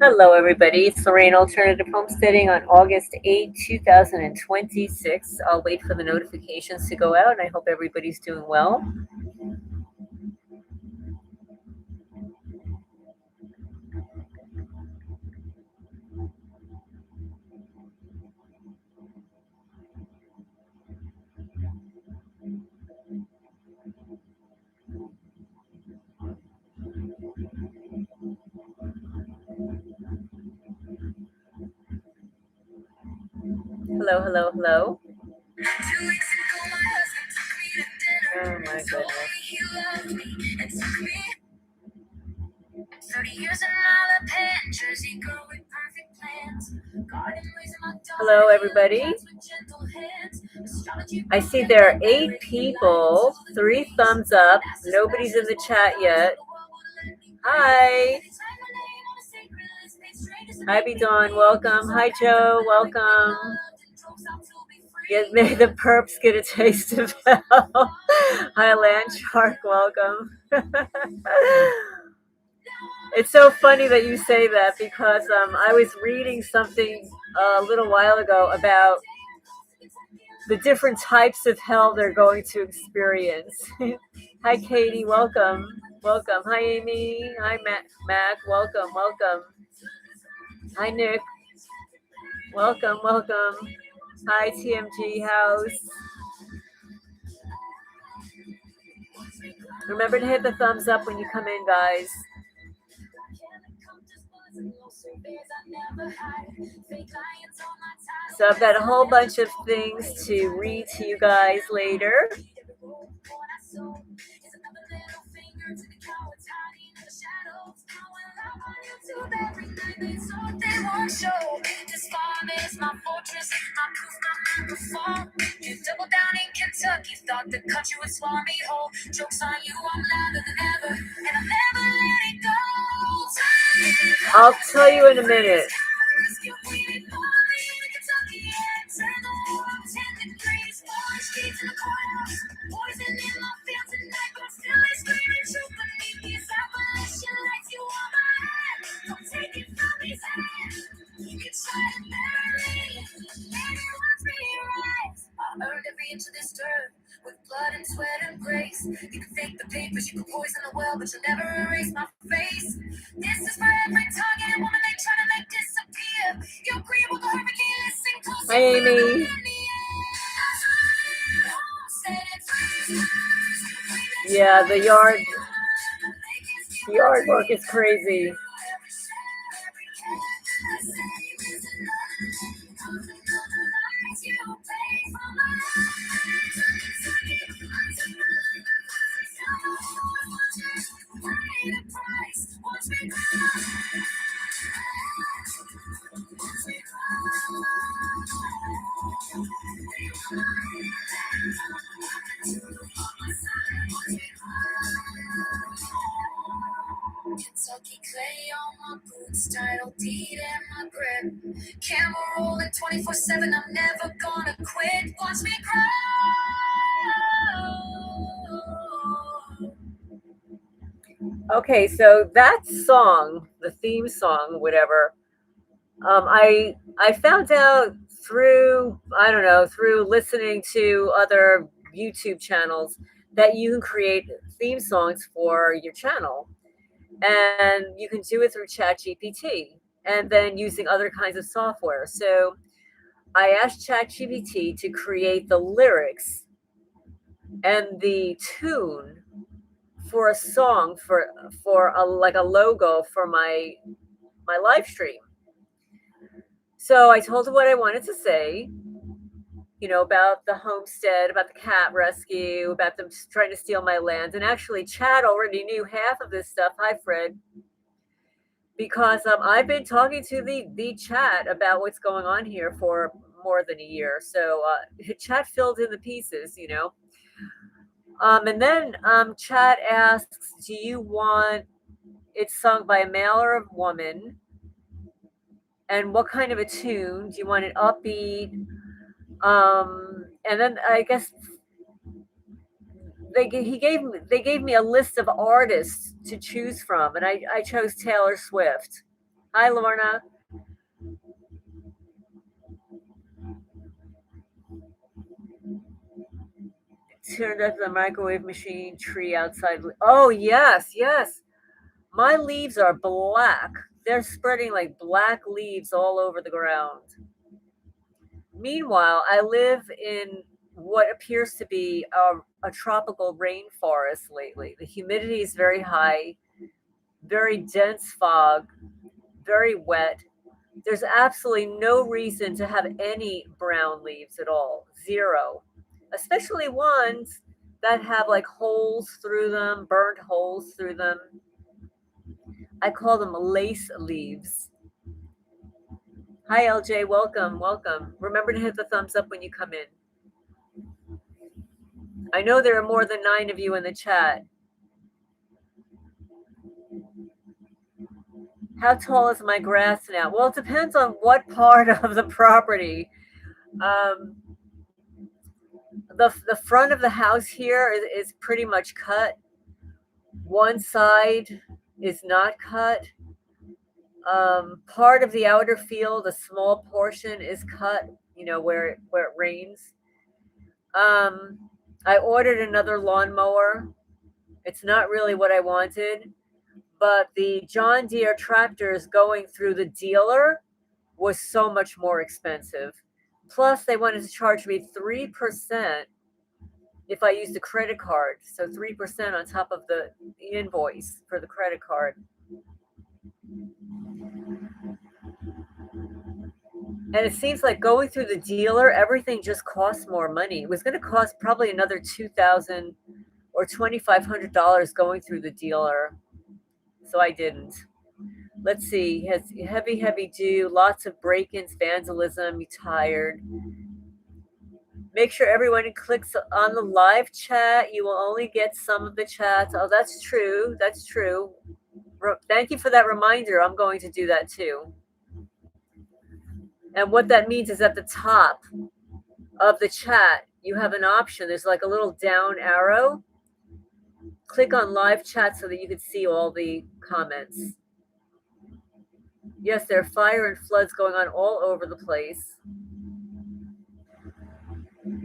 Hello, everybody. It's Lorraine Alternative Homesteading on August 8, 2026. I'll wait for the notifications to go out, and I hope everybody's doing well. Hello, hello, hello. Oh, my goodness. 30 years in Alabama, Jersey girl with perfect plans. Hello, everybody. I see there are 8 people, 3 thumbs up. Nobody's in the chat yet. Hi. Hi, B. Dawn. Welcome. Hi, Joe. Welcome. May the perps get a taste of hell. Hi, Land Shark. Welcome. It's so funny that you say that because I was reading something a little while ago about the different types of hell they're going to experience. Hi, Katie. Welcome. Welcome. Hi, Amy. Hi, Mac. Welcome. Welcome. Hi, Nick. Welcome. Welcome. Hi, TMG House. Remember to hit the thumbs up when you come in, guys. So I've got a whole bunch of things to read to you guys later. I'll tell you in a minute. With blood and sweat and grace, you can fake the papers, you can poison the well, but you'll never erase my face. This is for every target woman they try to make disappear. You agree with the hurricane, listen close. Hi, Amy. Yeah, the yard work is crazy. Kentucky clay on my boots, title deed and my grip. Camera rolling 24/7, I'm never gonna quit. Watch me grow. Okay, so that song, the theme song, whatever, I found out through listening to other YouTube channels that you can create theme songs for your channel. And you can do it through ChatGPT and then using other kinds of software. So I asked ChatGPT to create the lyrics and the tune for a song for a logo for my live stream. So I told it what I wanted to say, about the homestead, about the cat rescue, about them trying to steal my land. And actually, Chad already knew half of this stuff. Hi, Fred. Because I've been talking to the chat about what's going on here for more than a year. So chat filled in the pieces, And then chat asks, do you want it sung by a male or a woman? And what kind of a tune? Do you want it upbeat? And then I guess they gave me a list of artists to choose from, and I chose Taylor Swift. Hi, Lorna. Turned up the microwave machine tree outside. Oh, yes, yes. My leaves are black. They're spreading like black leaves all over the ground. Meanwhile, I live in what appears to be a tropical rainforest lately. The humidity is very high, very dense fog, very wet. There's absolutely no reason to have any brown leaves at all. Zero. Especially ones that have like holes through them, burnt holes through them. I call them lace leaves. Hi, LJ. Welcome. Welcome. Remember to hit the thumbs up when you come in. I know there are more than 9 of you in the chat. How tall is my grass now? Well, it depends on what part of the property. The front of the house here is pretty much cut. One side is not cut. Part of the outer field, a small portion, is cut. You know where it rains. I ordered another lawnmower. It's not really what I wanted, but the John Deere tractors going through the dealer was so much more expensive. Plus, they wanted to charge me 3% if I used a credit card. So 3% on top of the invoice for the credit card. And it seems like going through the dealer, everything just costs more money. It was going to cost probably another $2,000 or $2,500 going through the dealer. So I didn't. Let's see. Has heavy do, lots of break-ins, vandalism, you tired. Make sure everyone clicks on the live chat. You will only get some of the chats. Oh, that's true. That's true. Thank you for that reminder. I'm going to do that too. And what that means is at the top of the chat, you have an option. There's like a little down arrow. Click on live chat so that you can see all the comments. Yes, there are fire and floods going on all over the place.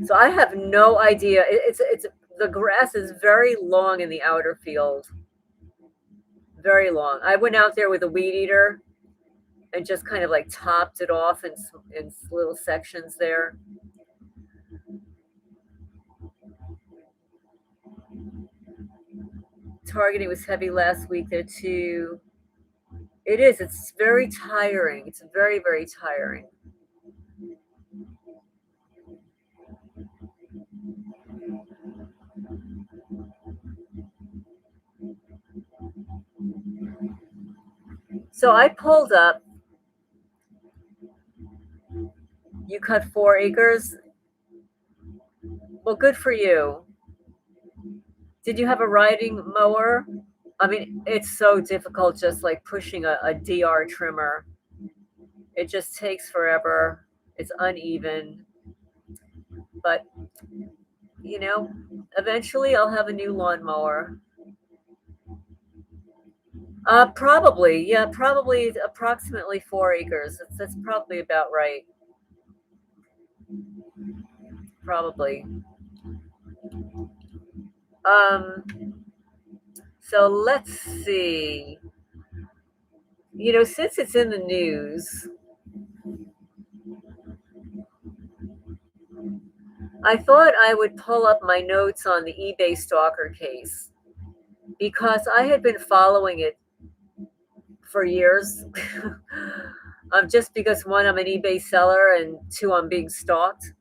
So I have no idea. It's the grass is very long in the outer field. Very long. I went out there with a weed eater and just kind of like topped it off in little sections there. Targeting was heavy last week there too. It is. It's very tiring. It's very, very tiring. So I pulled up. You cut 4 acres. Well, good for you. Did you have a riding mower? I mean, it's so difficult just like pushing a DR trimmer. It just takes forever. It's uneven. But, you know, eventually I'll have a new lawnmower. Probably, yeah, probably approximately 4 acres. That's probably about right. Probably. So let's see. You know, since it's in the news, I thought I would pull up my notes on the eBay Stalker case because I had been following it for years. Just because 1, I'm an eBay seller, and 2, I'm being stalked.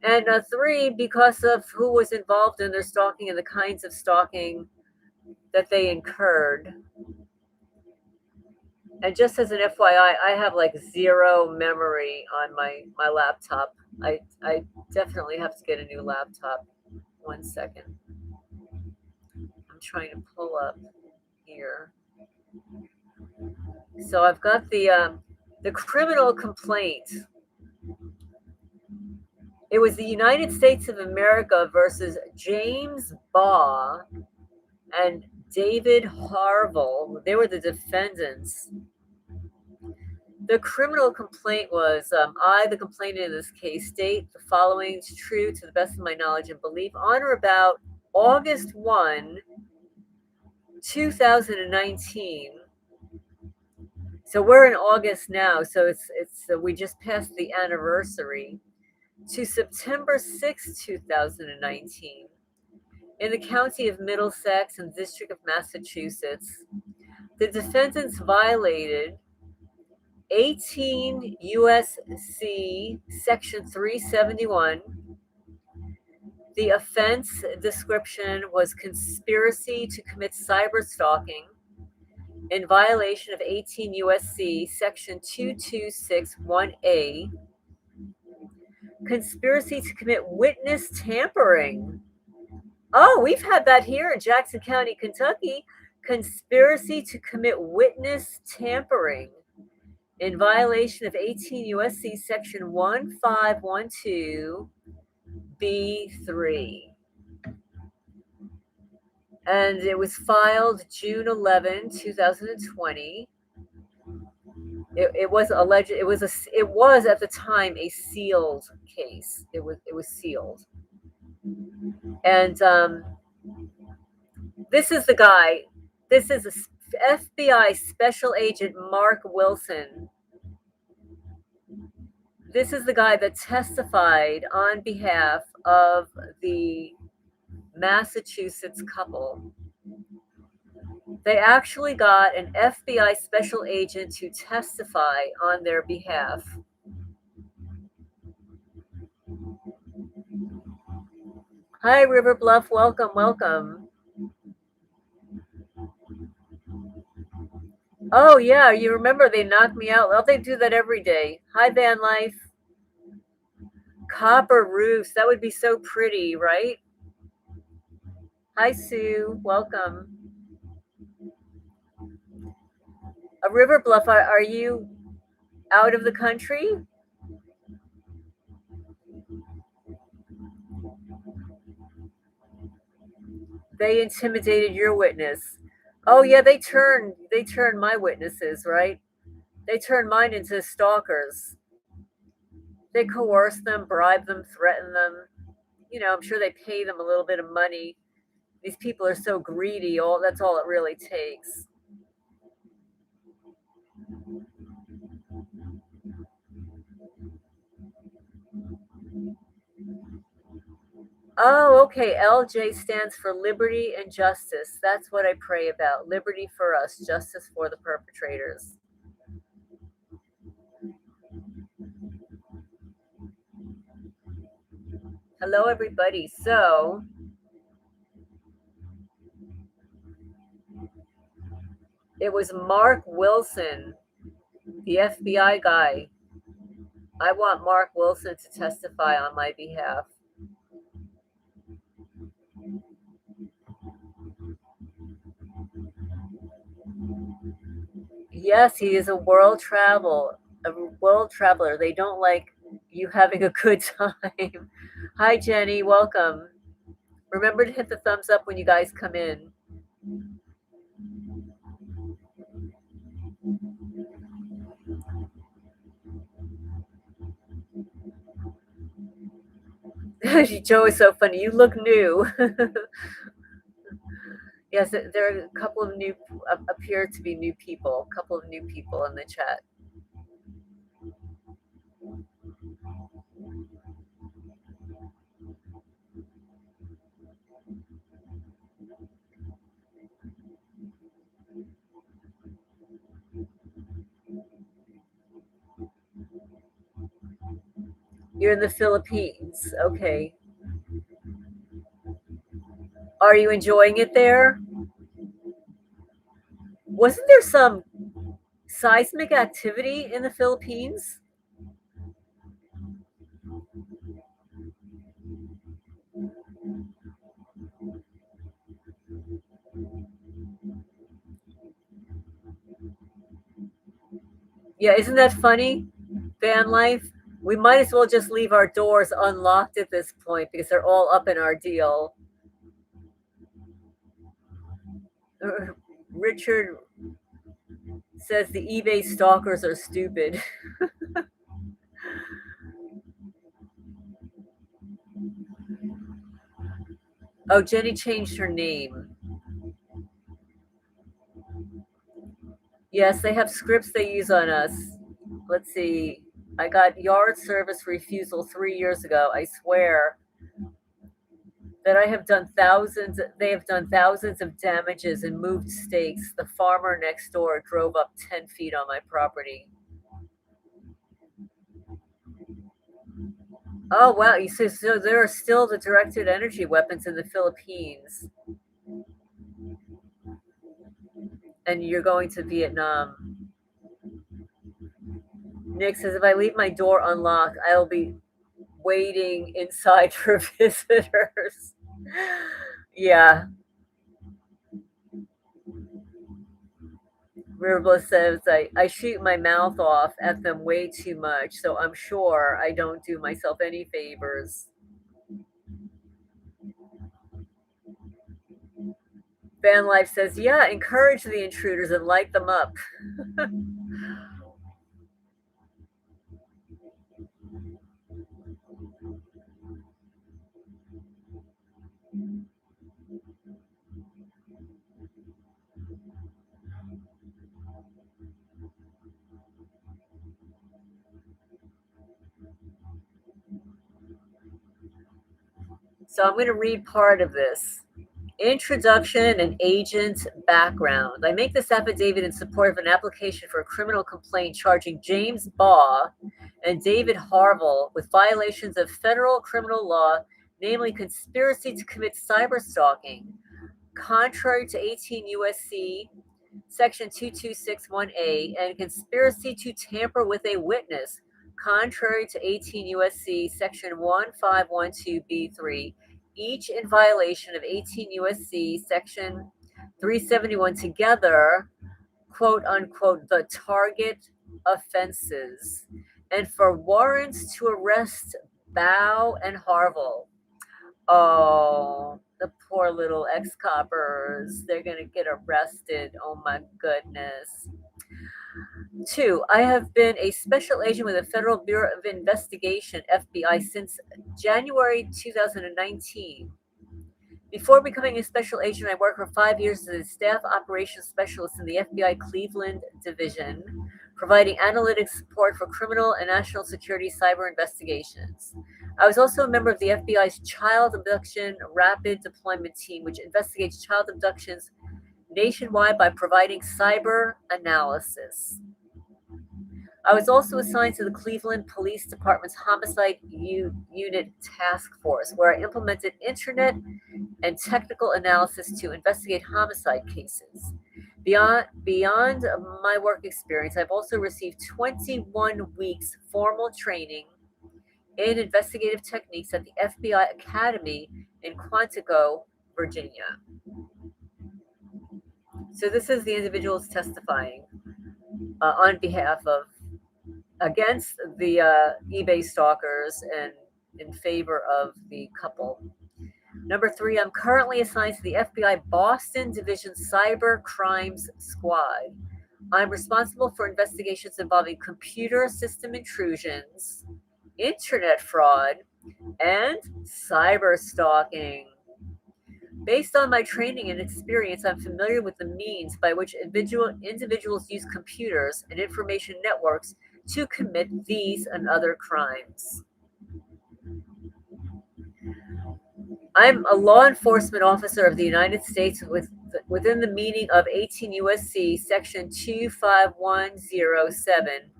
And 3, because of who was involved in their stalking and the kinds of stalking that they incurred. And just as an FYI, I have like 0 memory on my laptop. I definitely have to get a new laptop. 1 second. I'm trying to pull up here. So I've got the criminal complaint. It was the United States of America versus James Baugh and David Harville. They were the defendants. The criminal complaint was, I, the complainant in this case, state the following is true to the best of my knowledge and belief. On or about August 1, 2019. So we're in August now, so it's we just passed the anniversary, to September 6, 2019, in the county of Middlesex and District of Massachusetts. The defendants violated 18 U.S.C. Section 371. The offense description was conspiracy to commit cyber stalking in violation of 18 U.S.C. Section 2261A. Conspiracy to commit witness tampering. Oh, we've had that here in Jackson County, Kentucky. Conspiracy to commit witness tampering in violation of 18 U.S.C. Section 1512B3. And it was filed June 11, 2020. It was alleged. It was at the time a sealed case. It was sealed. And this is the guy. This is FBI Special Agent Mark Wilson. This is the guy that testified on behalf of the Massachusetts couple. They actually got an FBI special agent to testify on their behalf. Hi, River Bluff. Welcome, welcome. Oh, yeah, you remember they knocked me out. Well, they do that every day. Hi, Van Life. Copper roofs. That would be so pretty, right? Hi, Sue. Welcome. A River Bluff, are you out of the country? They intimidated your witness. Oh yeah, they turn my witnesses, right? They turn mine into stalkers. They coerce them, bribe them, threaten them. You know, I'm sure they pay them a little bit of money. These people are so greedy. That's all it really takes. Oh, okay. LJ stands for liberty and justice. That's what I pray about. Liberty for us, justice for the perpetrators. Hello, everybody. So, it was Mark Wilson, the FBI guy. I want Mark Wilson to testify on my behalf. Yes, he is a world traveler. They don't like you having a good time. Hi, Jenny. Welcome. Remember to hit the thumbs up when you guys come in. Joe is so funny. You look new. Yes, there are a couple of new, appear to be new people. A couple of new people in the chat. You're in the Philippines. Okay. Are you enjoying it there? Wasn't there some seismic activity in the Philippines? Yeah, isn't that funny? Van life. We might as well just leave our doors unlocked at this point because they're all up in our deal. Richard says the eBay stalkers are stupid. Oh, Jenny changed her name. Yes, they have scripts they use on us. Let's see. I got yard service refusal 3 years ago. I swear that I have done thousands. They have done thousands of damages and moved stakes. The farmer next door drove up 10 feet on my property. Oh, wow. You say so there are still the directed energy weapons in the Philippines. And you're going to Vietnam. Nick says, if I leave my door unlocked, I'll be waiting inside for visitors. Yeah. Riverbliss says, I shoot my mouth off at them way too much, so I'm sure I don't do myself any favors. Van Life says, yeah, encourage the intruders and light them up. So I'm going to read part of this. Introduction and agent background. I make this affidavit in support of an application for a criminal complaint charging James Baugh and David Harville with violations of federal criminal law, namely conspiracy to commit cyber stalking, contrary to 18 U.S.C. Section 2261A, and conspiracy to tamper with a witness, contrary to 18 U.S.C. Section 1512B3, each in violation of 18 U.S.C. Section 371, together, quote unquote, the target offenses, and for warrants to arrest Bow and Harville. Oh, the poor little ex-coppers. They're going to get arrested. Oh my goodness. 2, I have been a special agent with the Federal Bureau of Investigation, FBI, since January 2019. Before becoming a special agent, I worked for 5 years as a staff operations specialist in the FBI Cleveland Division, providing analytic support for criminal and national security cyber investigations. I was also a member of the FBI's Child Abduction Rapid Deployment Team, which investigates child abductions nationwide by providing cyber analysis. I was also assigned to the Cleveland Police Department's Homicide Unit Task Force, where I implemented internet and technical analysis to investigate homicide cases. Beyond my work experience, I've also received 21 weeks formal training in investigative techniques at the FBI Academy in Quantico, Virginia. So this is the individuals testifying on behalf of, against the eBay stalkers and in favor of the couple. Number 3, I'm currently assigned to the FBI Boston Division Cyber Crimes Squad. I'm responsible for investigations involving computer system intrusions, internet fraud, and cyber stalking. Based on my training and experience, I'm familiar with the means by which individuals use computers and information networks to commit these and other crimes. I'm a law enforcement officer of the United States within the meaning of 18 U.S.C. Section 25107,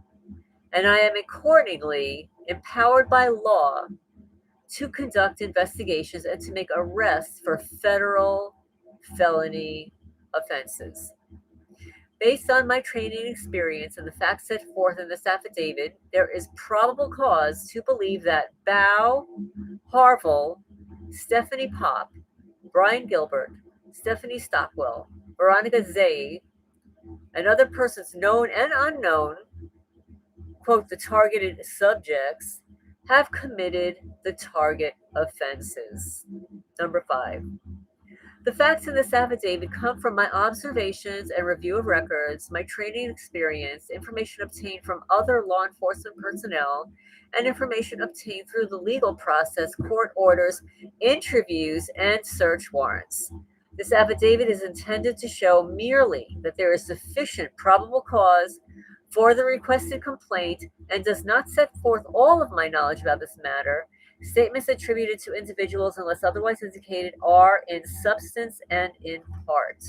and I am accordingly empowered by law to conduct investigations and to make arrests for federal felony offenses. Based on my training and experience and the facts set forth in this affidavit, there is probable cause to believe that Bow, Harville, Stephanie Pop, Brian Gilbert, Stephanie Stockwell, Veronica Zay, and other persons known and unknown, quote, the targeted subjects, have committed the target offenses. Number 5, The facts in this affidavit come from my observations and review of records, my training experience, information obtained from other law enforcement personnel, and information obtained through the legal process, court orders, interviews, and search warrants. This affidavit is intended to show merely that there is sufficient probable cause for the requested complaint and does not set forth all of my knowledge about this matter. Statements attributed to individuals, unless otherwise indicated, are in substance and in part.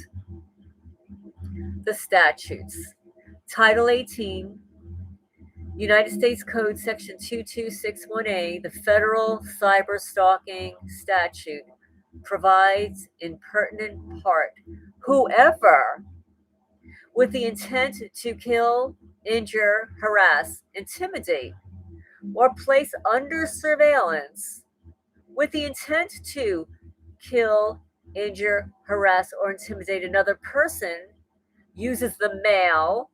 The statutes. Title 18, United States Code Section 2261A, the Federal Cyber Stalking Statute, provides in pertinent part, whoever, with the intent to kill, injure, harass, intimidate, or place under surveillance with the intent to kill, injure, harass, or intimidate another person uses the mail,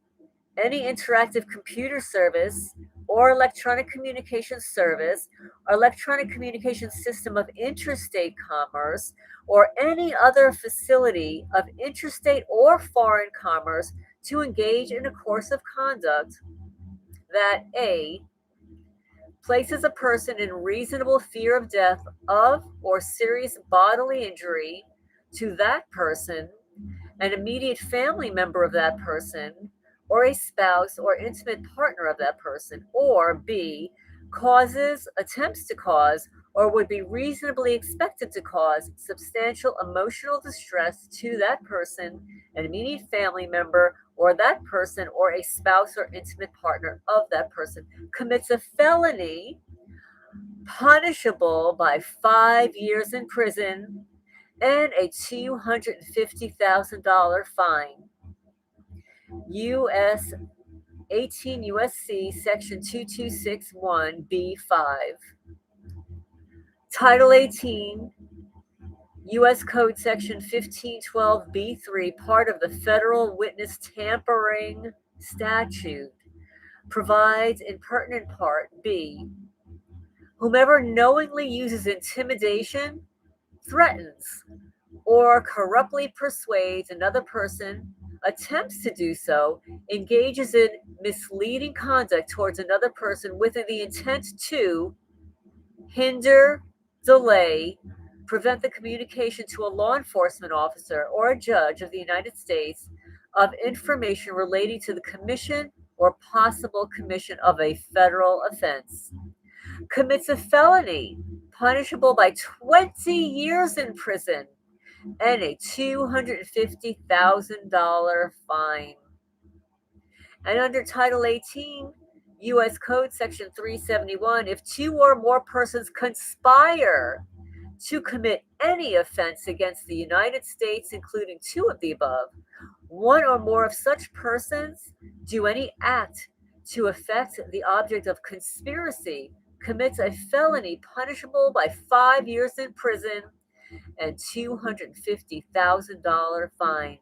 any interactive computer service, or electronic communication service, or electronic communication system of interstate commerce, or any other facility of interstate or foreign commerce to engage in a course of conduct that A, places a person in reasonable fear of death of or serious bodily injury to that person, an immediate family member of that person, or a spouse or intimate partner of that person, or B, causes, attempts to cause, or would be reasonably expected to cause substantial emotional distress to that person, an immediate family member, or that person, or a spouse or intimate partner of that person, commits a felony punishable by 5 years in prison and a $250,000 fine. U.S. 18 U.S.C. Section 2261B5. Title 18, U.S. Code Section 1512B3, part of the Federal Witness Tampering Statute, provides in pertinent part B, whomever knowingly uses intimidation, threatens, or corruptly persuades another person, attempts to do so, engages in misleading conduct towards another person with the intent to hinder, delay, prevent the communication to a law enforcement officer or a judge of the United States of information relating to the commission or possible commission of a federal offense, commits a felony punishable by 20 years in prison and a $250,000 fine. And under Title 18, U.S. Code Section 371, if two or more persons conspire to commit any offense against the United States, including two of the above, one or more of such persons do any act to affect the object of conspiracy, commits a felony punishable by 5 years in prison and $250,000 fine.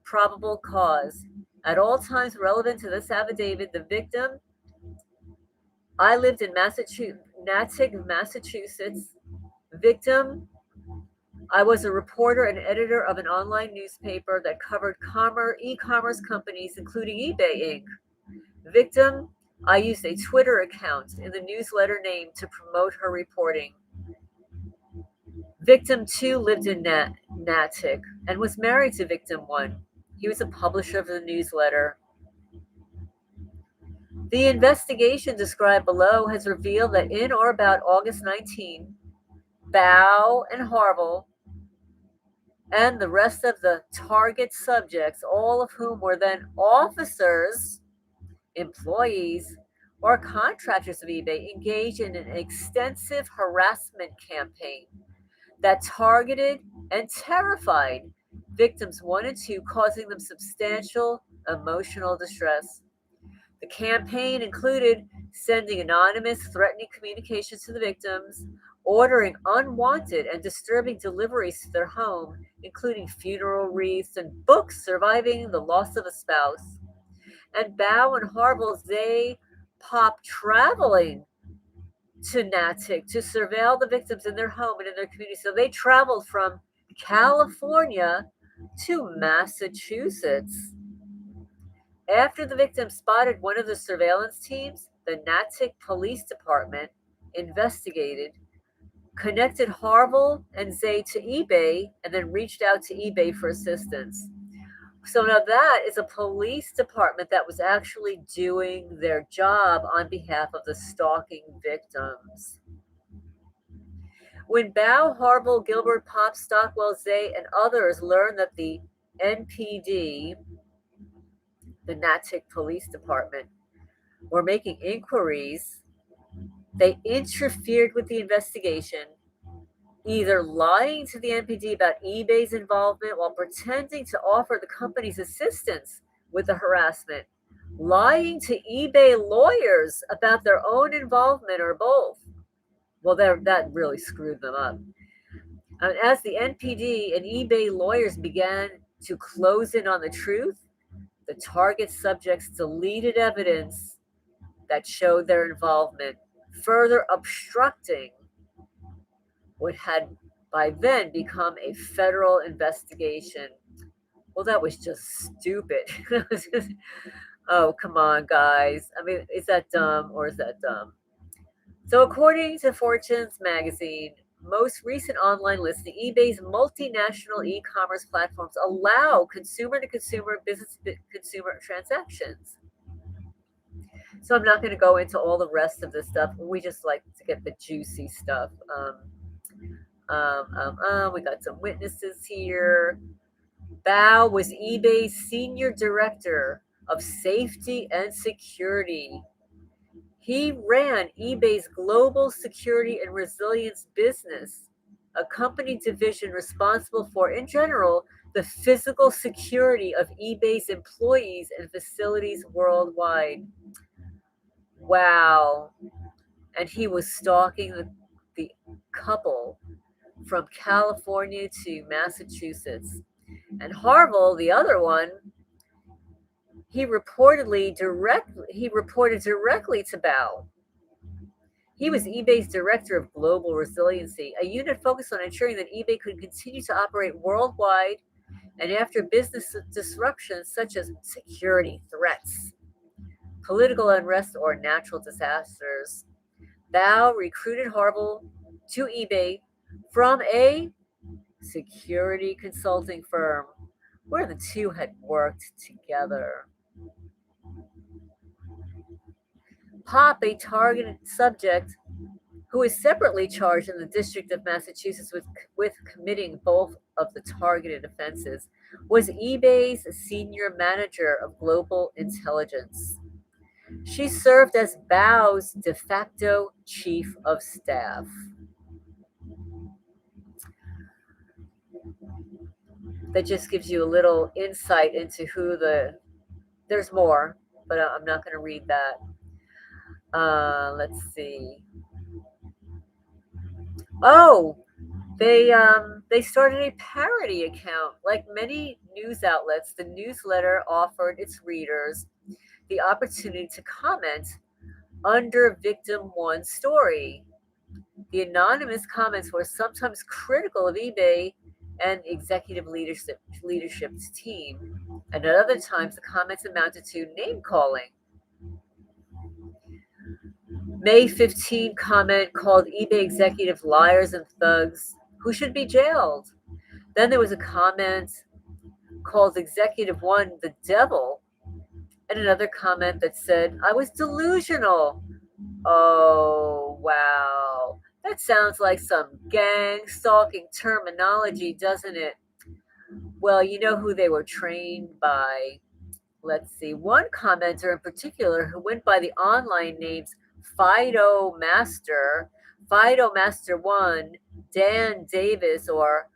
Probable cause. At all times relevant to this affidavit, the victim, I lived in Natick, Massachusetts. Victim, I was a reporter and editor of an online newspaper that covered e-commerce companies, including eBay Inc. Victim, I used a Twitter account in the newsletter name to promote her reporting. Victim 2 lived in Natick and was married to Victim 1. He was a publisher of the newsletter. The investigation described below has revealed that in or about August 19, Bow and Harville and the rest of the target subjects, all of whom were then officers, employees, or contractors of eBay, engaged in an extensive harassment campaign that targeted and terrified victims 1 and 2, causing them substantial emotional distress. The campaign included sending anonymous, threatening communications to the victims, ordering unwanted and disturbing deliveries to their home, including funeral wreaths and books surviving the loss of a spouse. And Bow and Harville's they pop traveling to Natick to surveil the victims in their home and in their community. So they traveled from California to Massachusetts. After the victim spotted one of the surveillance teams, the Natick Police Department investigated, connected Harville and Zay to eBay, and then reached out to eBay for assistance. So now that is a police department that was actually doing their job on behalf of the stalking victims. When Bow, Harville, Gilbert, Pop, Stockwell, Zay, and others learned that the NPD, the Natick Police Department, were making inquiries, they interfered with the investigation, either lying to the NPD about eBay's involvement while pretending to offer the company's assistance with the harassment, lying to eBay lawyers about their own involvement, or both. Well, that really screwed them up. And as the NPD and eBay lawyers began to close in on the truth, the target subjects deleted evidence that showed their involvement, further obstructing what had by then become a federal investigation. Well, that was just stupid. Oh, come on, guys. I mean, is that dumb or is that dumb? So, according to Fortune's magazine, most recent online listing, eBay's multinational e-commerce platforms allow consumer-to-consumer, business-to-consumer transactions. So I'm not going to go into all the rest of this stuff. We just like to get the juicy stuff. We got some witnesses here. Bao was eBay's senior director of safety and security. He ran eBay's global security and resilience business, a company division responsible for, in general, the physical security of eBay's employees and facilities worldwide. Wow. And he was stalking the couple from California to Massachusetts. And Harville, the other one, he reported directly to Bao. He was eBay's director of global resiliency, a unit focused on ensuring that eBay could continue to operate worldwide and after business disruptions such as security threats, political unrest, or natural disasters. Bao recruited Harville to eBay from a security consulting firm where the two had worked together. Pop, a targeted subject who is separately charged in the District of Massachusetts with committing both of the targeted offenses, was eBay's senior manager of global intelligence. She served as Bao's de facto chief of staff. That just gives you a little insight into who there's more, but I'm not going to read that. Let's see. Oh, they started a parody account. Like many news outlets, the newsletter offered its readers the opportunity to comment under victim one's story. The anonymous comments were sometimes critical of eBay and executive leadership's team, and at other times the comments amounted to name calling. May 15 comment called eBay executive liars and thugs who should be jailed. Then there was a comment called executive one the devil, and another comment that said I was delusional. Oh, wow. That sounds like some gang stalking terminology, doesn't it? Well, you know who they were trained by. Let's see. One commenter in particular who went by the online names Fido Master 1, Dan Davis, or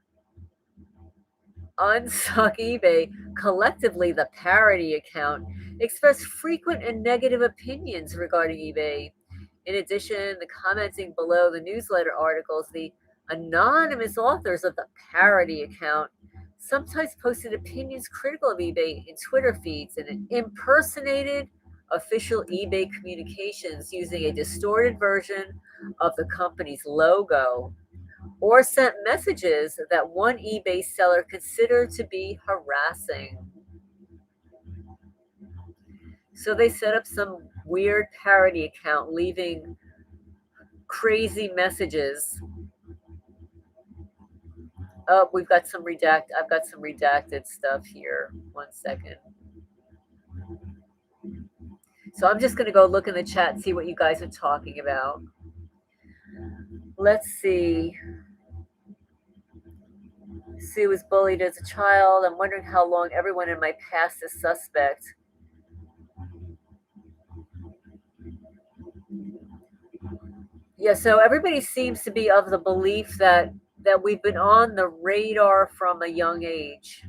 Unsuck eBay, collectively the parody account, expressed frequent and negative opinions regarding eBay. In addition, the commenting below the newsletter articles, the anonymous authors of the parody account sometimes posted opinions critical of eBay in Twitter feeds and impersonated official eBay communications using a distorted version of the company's logo or sent messages that one eBay seller considered to be harassing. So they set up some weird parody account leaving crazy messages. Oh, I've got some redacted stuff here. 1 second. So I'm just going to go look in the chat and see what you guys are talking about. Let's see. Sue was bullied as a child. I'm wondering how long everyone in my past is suspect. Yeah, so everybody seems to be of the belief that we've been on the radar from a young age.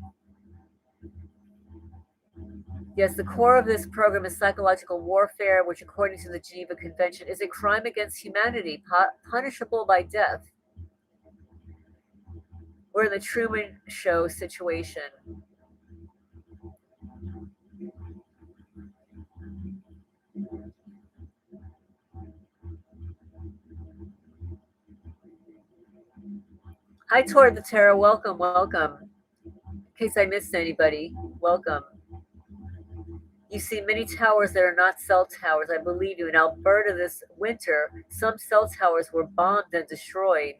Yes, the core of this program is psychological warfare, which according to the Geneva Convention is a crime against humanity, punishable by death. We're in the Truman Show situation. Hi, Toward the Terror. Welcome, welcome. In case I missed anybody, welcome. You see many towers that are not cell towers. I believe you. In Alberta this winter, some cell towers were bombed and destroyed.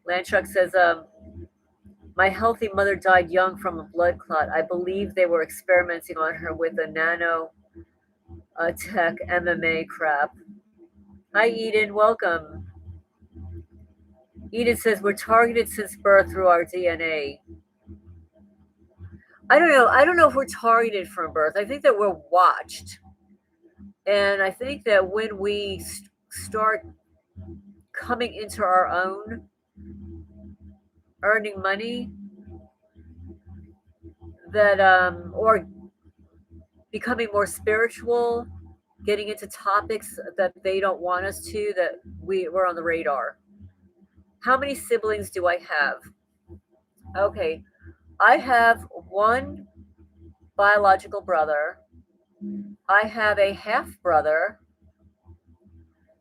Landtruck says, my healthy mother died young from a blood clot. I believe they were experimenting on her with a nano tech MMA crap. Hi, Eden. Welcome. Eden says, we're targeted since birth through our DNA. I don't know if we're targeted from birth. I think that we're watched. And I think that when we start coming into our own, earning money, that or becoming more spiritual, getting into topics that they don't want us to, that we're on the radar. How many siblings do I have? Okay, I have one biological brother. I have a half brother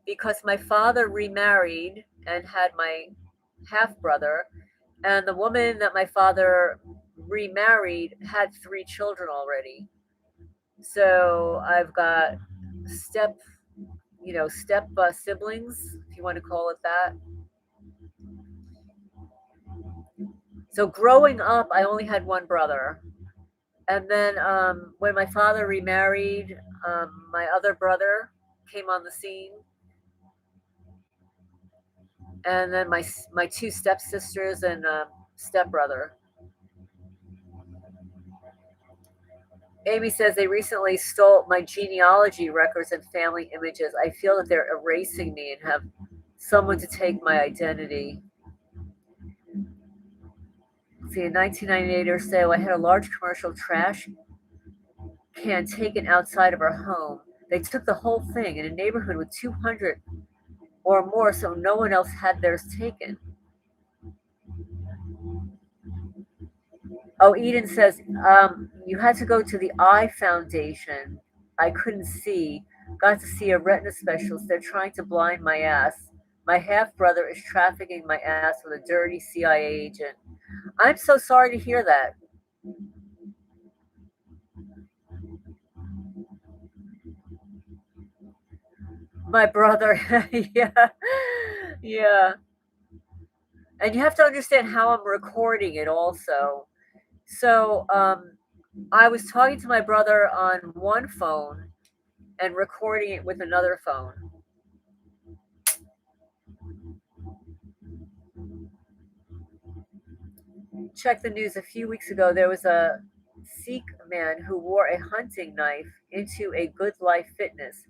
because my father remarried and had my half brother, and the woman that my father remarried had 3 children already. So I've got step siblings, if you want to call it that. So growing up, I only had one brother. And then when my father remarried, my other brother came on the scene. And then my 2 stepsisters and stepbrother. Amy says they recently stole my genealogy records and family images. I feel that they're erasing me and have someone to take my identity. See, in 1998 or so, I had a large commercial trash can taken outside of our home. They took the whole thing in a neighborhood with 200 or more, so no one else had theirs taken. Oh, Eden says, you had to go to the Eye Foundation. I couldn't see. Got to see a retina specialist. They're trying to blind my ass. My half-brother is trafficking my ass with a dirty CIA agent. I'm so sorry to hear that. My brother, yeah. And you have to understand how I'm recording it also. So I was talking to my brother on one phone and recording it with another phone. Check the news a few weeks ago. There was a Sikh man who wore a hunting knife into a Good Life Fitness.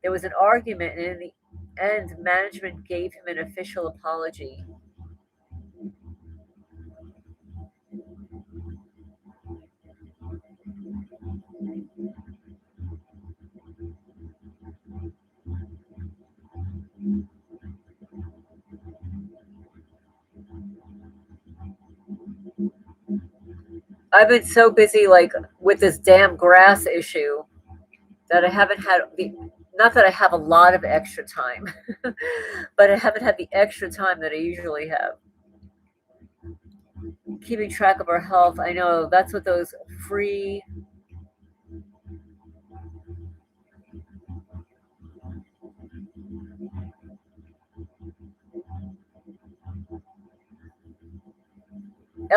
There was an argument, and in the end, management gave him an official apology. I've been so busy with this damn grass issue that I haven't had Not that I have a lot of extra time, but I haven't had the extra time that I usually have. Keeping track of our health. I know that's what those free.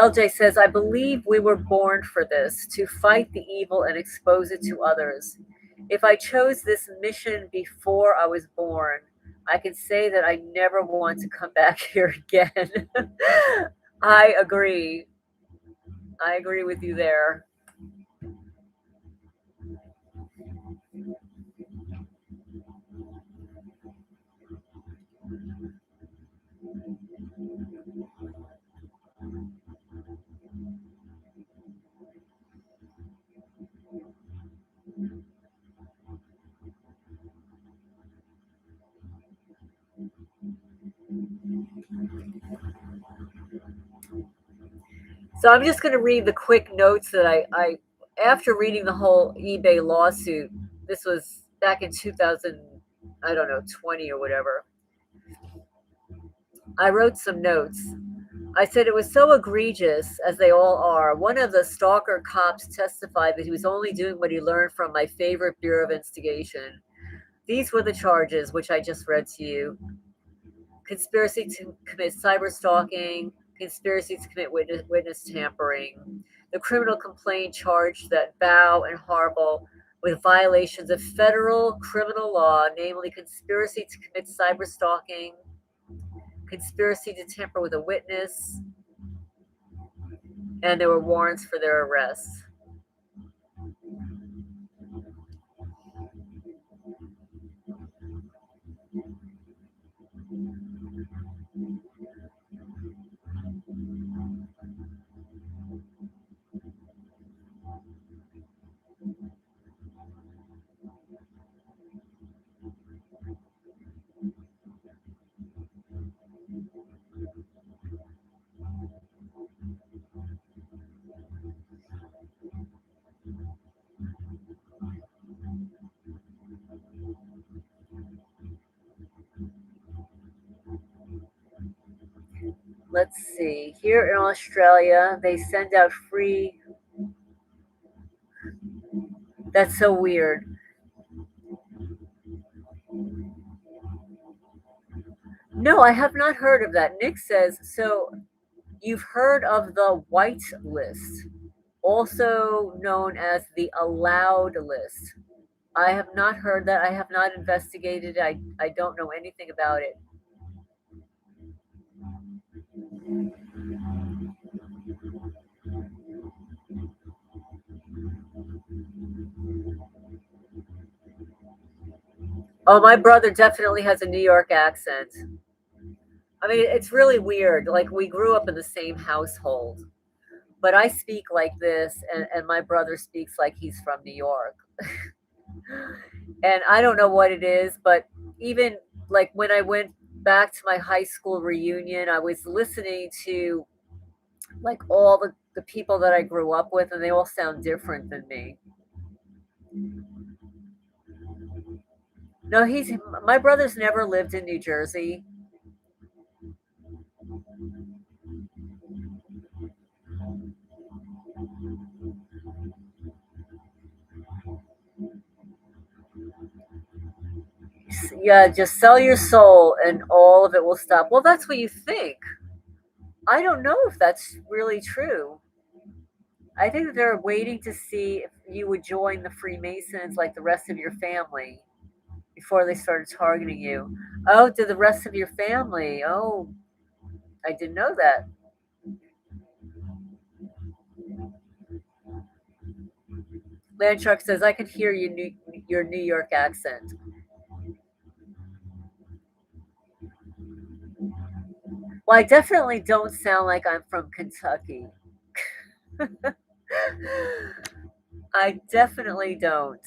LJ says, I believe we were born for this, to fight the evil and expose it to others. If I chose this mission before I was born, I can say that I never want to come back here again. I agree. I agree with you there. So I'm just going to read the quick notes that I after reading the whole eBay lawsuit. This was back in 2000, I don't know, 20 or whatever. I wrote some notes. I said it was so egregious, as they all are. One of the stalker cops testified that he was only doing what he learned from my favorite Bureau of Instigation. These were the charges, which I just read to you: conspiracy to commit cyber stalking, conspiracy to commit witness tampering. The criminal complaint charged that Bow and Harble with violations of federal criminal law, namely conspiracy to commit cyber stalking, conspiracy to tamper with a witness, and there were warrants for their arrests. Let's see. Here in Australia, they send out free. That's so weird. No, I have not heard of that. Nick says, so you've heard of the white list, also known as the allowed list. I have not heard that. I have not investigated. I don't know anything about it. Oh, my brother definitely has a New York accent. I mean, it's really weird. Like, we grew up in the same household, but I speak like this, and my brother speaks like he's from New York. And I don't know what it is, but even like when I went back to my high school reunion, I was listening to like all the people that I grew up with, and they all sound different than me. No, he's my brother's never lived in New Jersey. Yeah, just sell your soul and all of it will stop. Well, that's what you think. I don't know if that's really true. I think that they're waiting to see if you would join the Freemasons like the rest of your family before they started targeting you. Oh, to the rest of your family. Oh, I didn't know that. Landshark says, I can hear your New York accent. Well, I definitely don't sound like I'm from Kentucky. I definitely don't.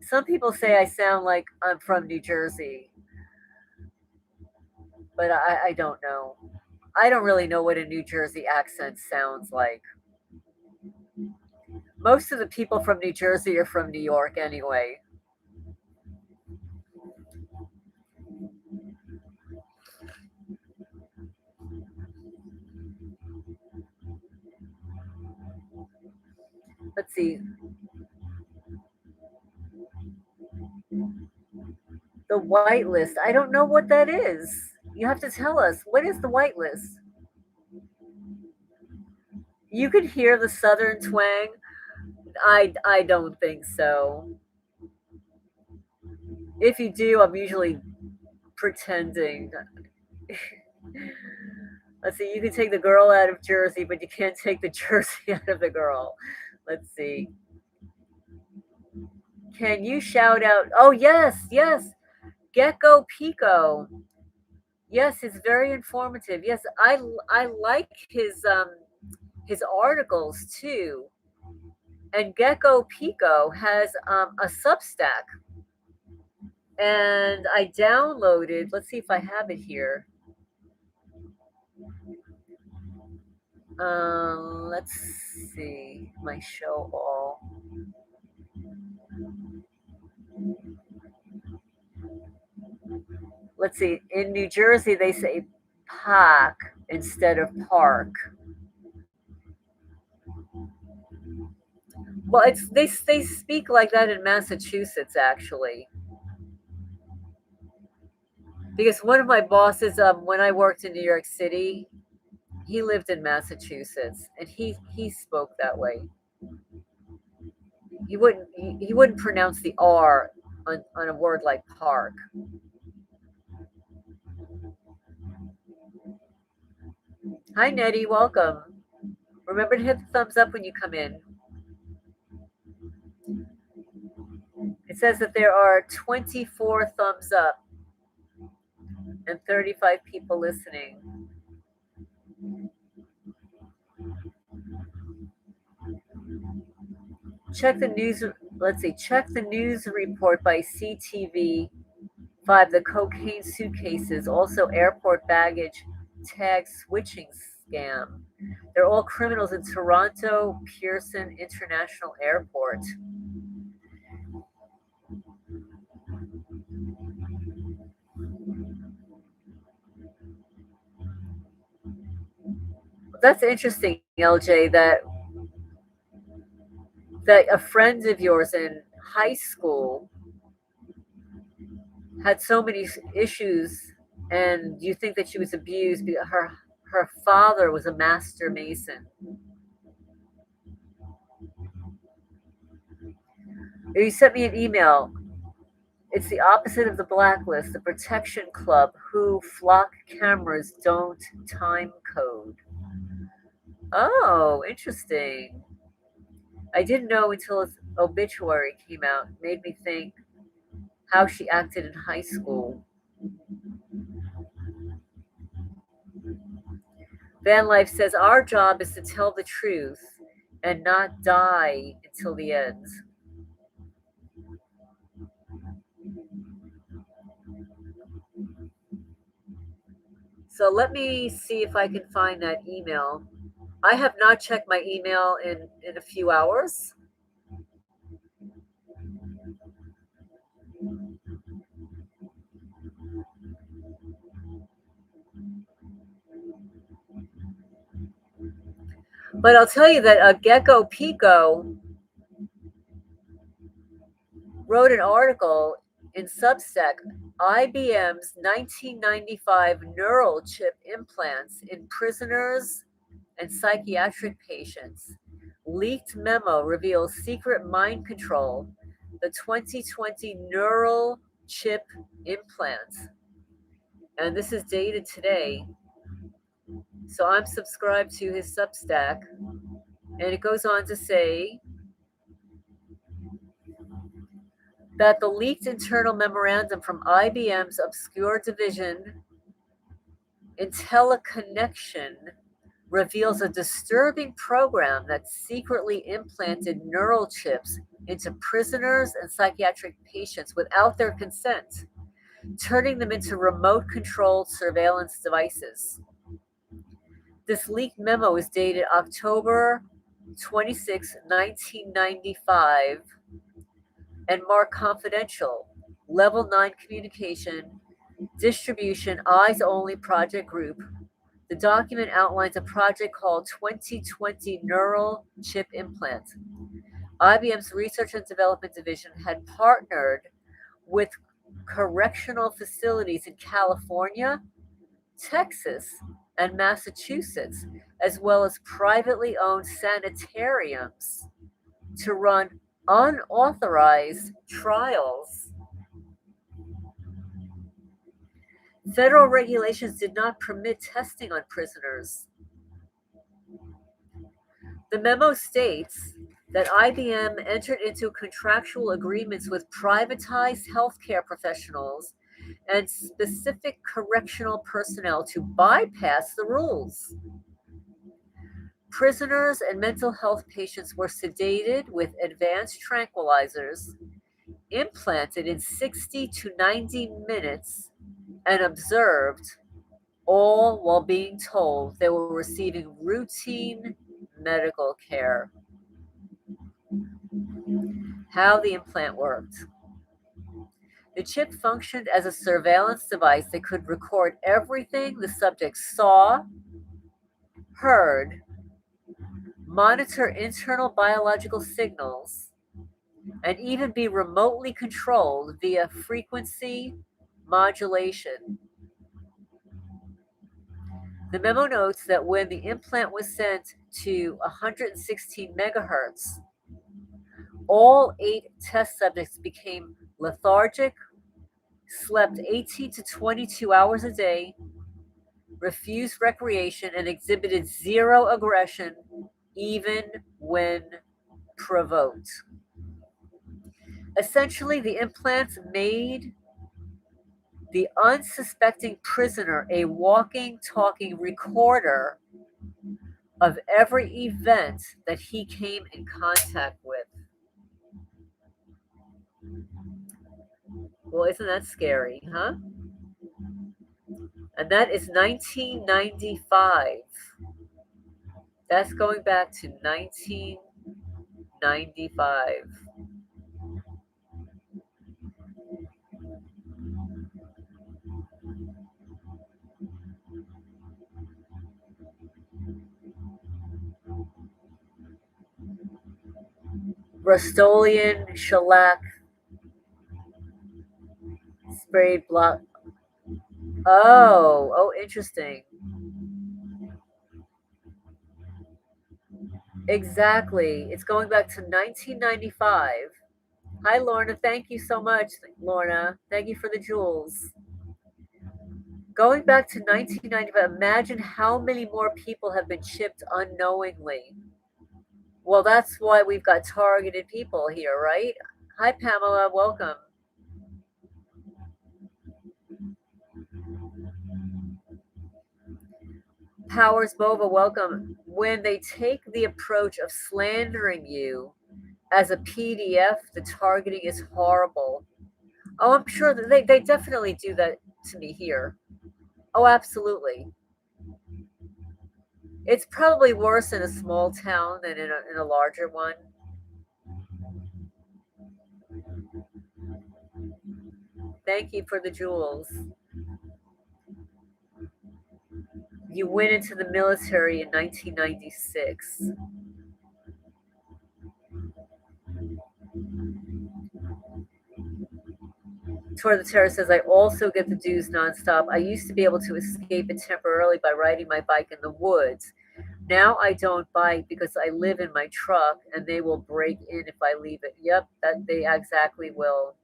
Some people say I sound like I'm from New Jersey, but I don't know. I don't really know what a New Jersey accent sounds like. Most of the people from New Jersey are from New York anyway. Let's see. The whitelist. I don't know what that is. You have to tell us. What is the whitelist? You could hear the southern twang. I don't think so. If you do, I'm usually pretending. Let's see, you can take the girl out of Jersey, but you can't take the Jersey out of the girl. Let's see. Can you shout out? Oh, yes, yes. Gecko Pico. Yes, it's very informative. Yes, I like his articles too. And Gecko Pico has a Substack, and I downloaded. Let's see if I have it here. Let's see my show all. Let's see. In New Jersey, they say park instead of park. Well, it's they speak like that in Massachusetts actually. Because one of my bosses, when I worked in New York City, he lived in Massachusetts, and he spoke that way. He wouldn't pronounce the R on a word like park. Hi Nettie, welcome. Remember to hit the thumbs up when you come in. It says that there are 24 thumbs up and 35 people listening. Check the news. Let's see. Check the news report by CTV 5. The cocaine suitcases, also airport baggage tag switching scam. They're all criminals in Toronto Pearson International Airport. That's interesting, LJ, that a friend of yours in high school had so many issues, and you think that she was abused because her father was a master mason. You sent me an email. It's the opposite of the blacklist, the protection club who flock cameras don't time code. Oh, interesting. I didn't know until his obituary came out. It made me think how she acted in high school. Van Life says our job is to tell the truth and not die until the end. So let me see if I can find that email. I have not checked my email in a few hours. But I'll tell you that Gecko Pico wrote an article in Substack, IBM's 1995 Neural Chip Implants in Prisoners and Psychiatric Patients. Leaked memo reveals secret mind control, the 2020 Neural Chip Implant. And this is dated today. So I'm subscribed to his Substack. And it goes on to say that the leaked internal memorandum from IBM's obscure division, IntelliConnection, reveals a disturbing program that secretly implanted neural chips into prisoners and psychiatric patients without their consent, turning them into remote-controlled surveillance devices. This leaked memo is dated October 26, 1995, and marked confidential, level 9 communication, distribution, eyes only project group, The document outlines a project called 2020 Neural Chip Implant. IBM's Research and Development Division had partnered with correctional facilities in California, Texas, and Massachusetts, as well as privately owned sanitariums, to run unauthorized trials. Federal regulations did not permit testing on prisoners. The memo states that IBM entered into contractual agreements with privatized healthcare professionals and specific correctional personnel to bypass the rules. Prisoners and mental health patients were sedated with advanced tranquilizers, implanted in 60 to 90 minutes, and observed, all while being told they were receiving routine medical care. How the implant worked. The chip functioned as a surveillance device that could record everything the subject saw, heard, monitor internal biological signals, and even be remotely controlled via frequency modulation. The memo notes that when the implant was sent to 116 megahertz, all 8 test subjects became lethargic, slept 18 to 22 hours a day, refused recreation, and exhibited zero aggression, even when provoked. Essentially, the implants made the unsuspecting prisoner a walking, talking recorder of every event that he came in contact with. Well, isn't that scary, huh? And that is 1995. That's going back to 1995. Rust-Oleum shellac sprayed block. Oh, interesting. Exactly. It's going back to 1995. Hi, Lorna. Thank you so much, Lorna. Thank you for the jewels. Going back to 1995, imagine how many more people have been chipped unknowingly. Well, that's why we've got targeted people here, right? Hi, Pamela. Welcome. Powers Bova, welcome. When they take the approach of slandering you as a PDF, the targeting is horrible. Oh, I'm sure that they definitely do that to me here. Oh, absolutely. It's probably worse in a small town than in a larger one. Thank you for the jewels. You went into the military in 1996. Toward the Terror says, I also get the dues nonstop. I used to be able to escape it temporarily by riding my bike in the woods. Now I don't bike because I live in my truck and they will break in if I leave it. Yep, that they exactly will.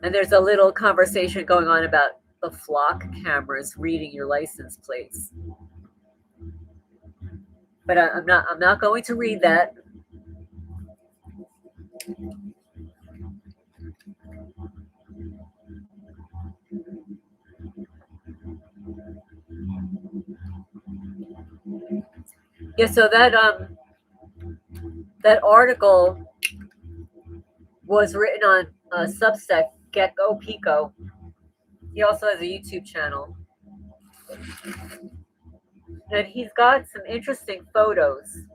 And there's a little conversation going on about the flock cameras reading your license plates. But I'm not going to read that. Yeah, so that article was written on Substack, Gecko Pico. He also has a YouTube channel. And he's got some interesting photos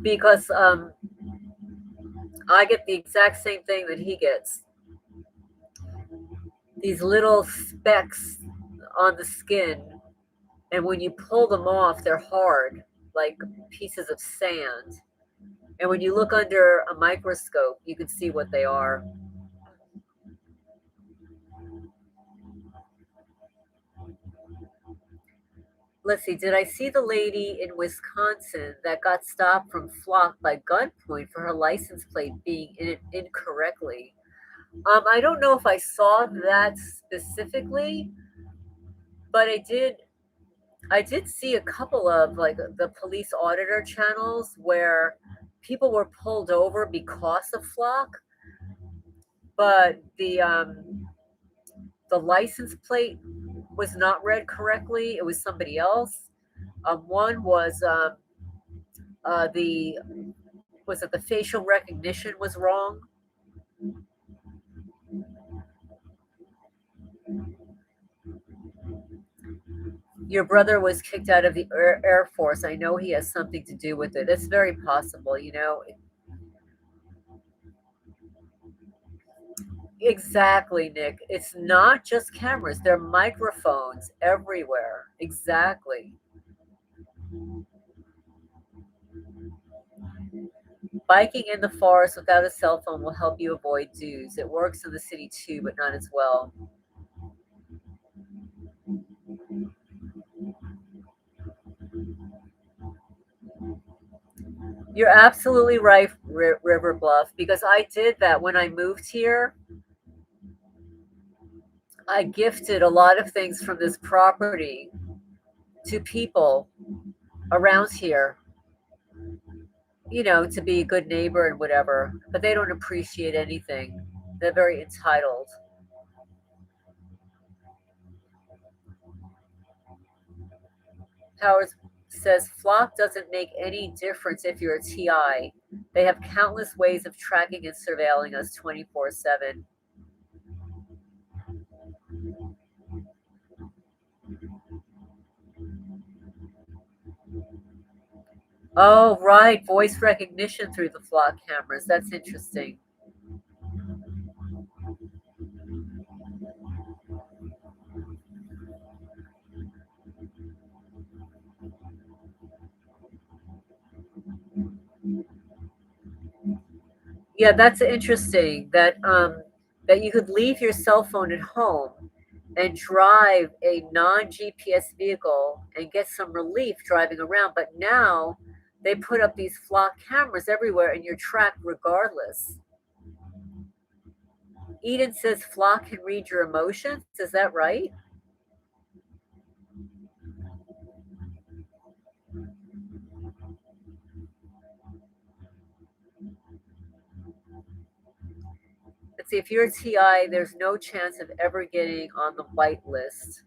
because I get the exact same thing that he gets. These little specks on the skin, and when you pull them off, they're hard, like pieces of sand. And when you look under a microscope, you can see what they are. Let's see, did I see the lady in Wisconsin that got stopped from Flock by gunpoint for her license plate being in it incorrectly? I don't know if I saw that specifically, but I did see a couple of like the police auditor channels where people were pulled over because of Flock, but the license plate was not read correctly. It was somebody else. One was the was it the facial recognition was wrong. Your brother was kicked out of the Air Force. I know he has something to do with it. It's very possible, you know. Exactly, Nick. It's not just cameras, there are microphones everywhere. Exactly. Biking in the forest without a cell phone will help you avoid dues. It works in the city too, but not as well. You're absolutely right, River Bluff, because I did that when I moved here. I gifted a lot of things from this property to people around here, you know, to be a good neighbor and whatever, but they don't appreciate anything. They're very entitled. Howard says Flock doesn't make any difference if you're a TI. They have countless ways of tracking and surveilling us 24/7. Oh, right. Voice recognition through the Flock cameras. That's interesting. Yeah, that's interesting that you could leave your cell phone at home and drive a non-GPS vehicle and get some relief driving around. But now they put up these flock cameras everywhere and you're tracked regardless. Eden says flock can read your emotions. Is that right? Let's see, if you're a TI, there's no chance of ever getting on the white list.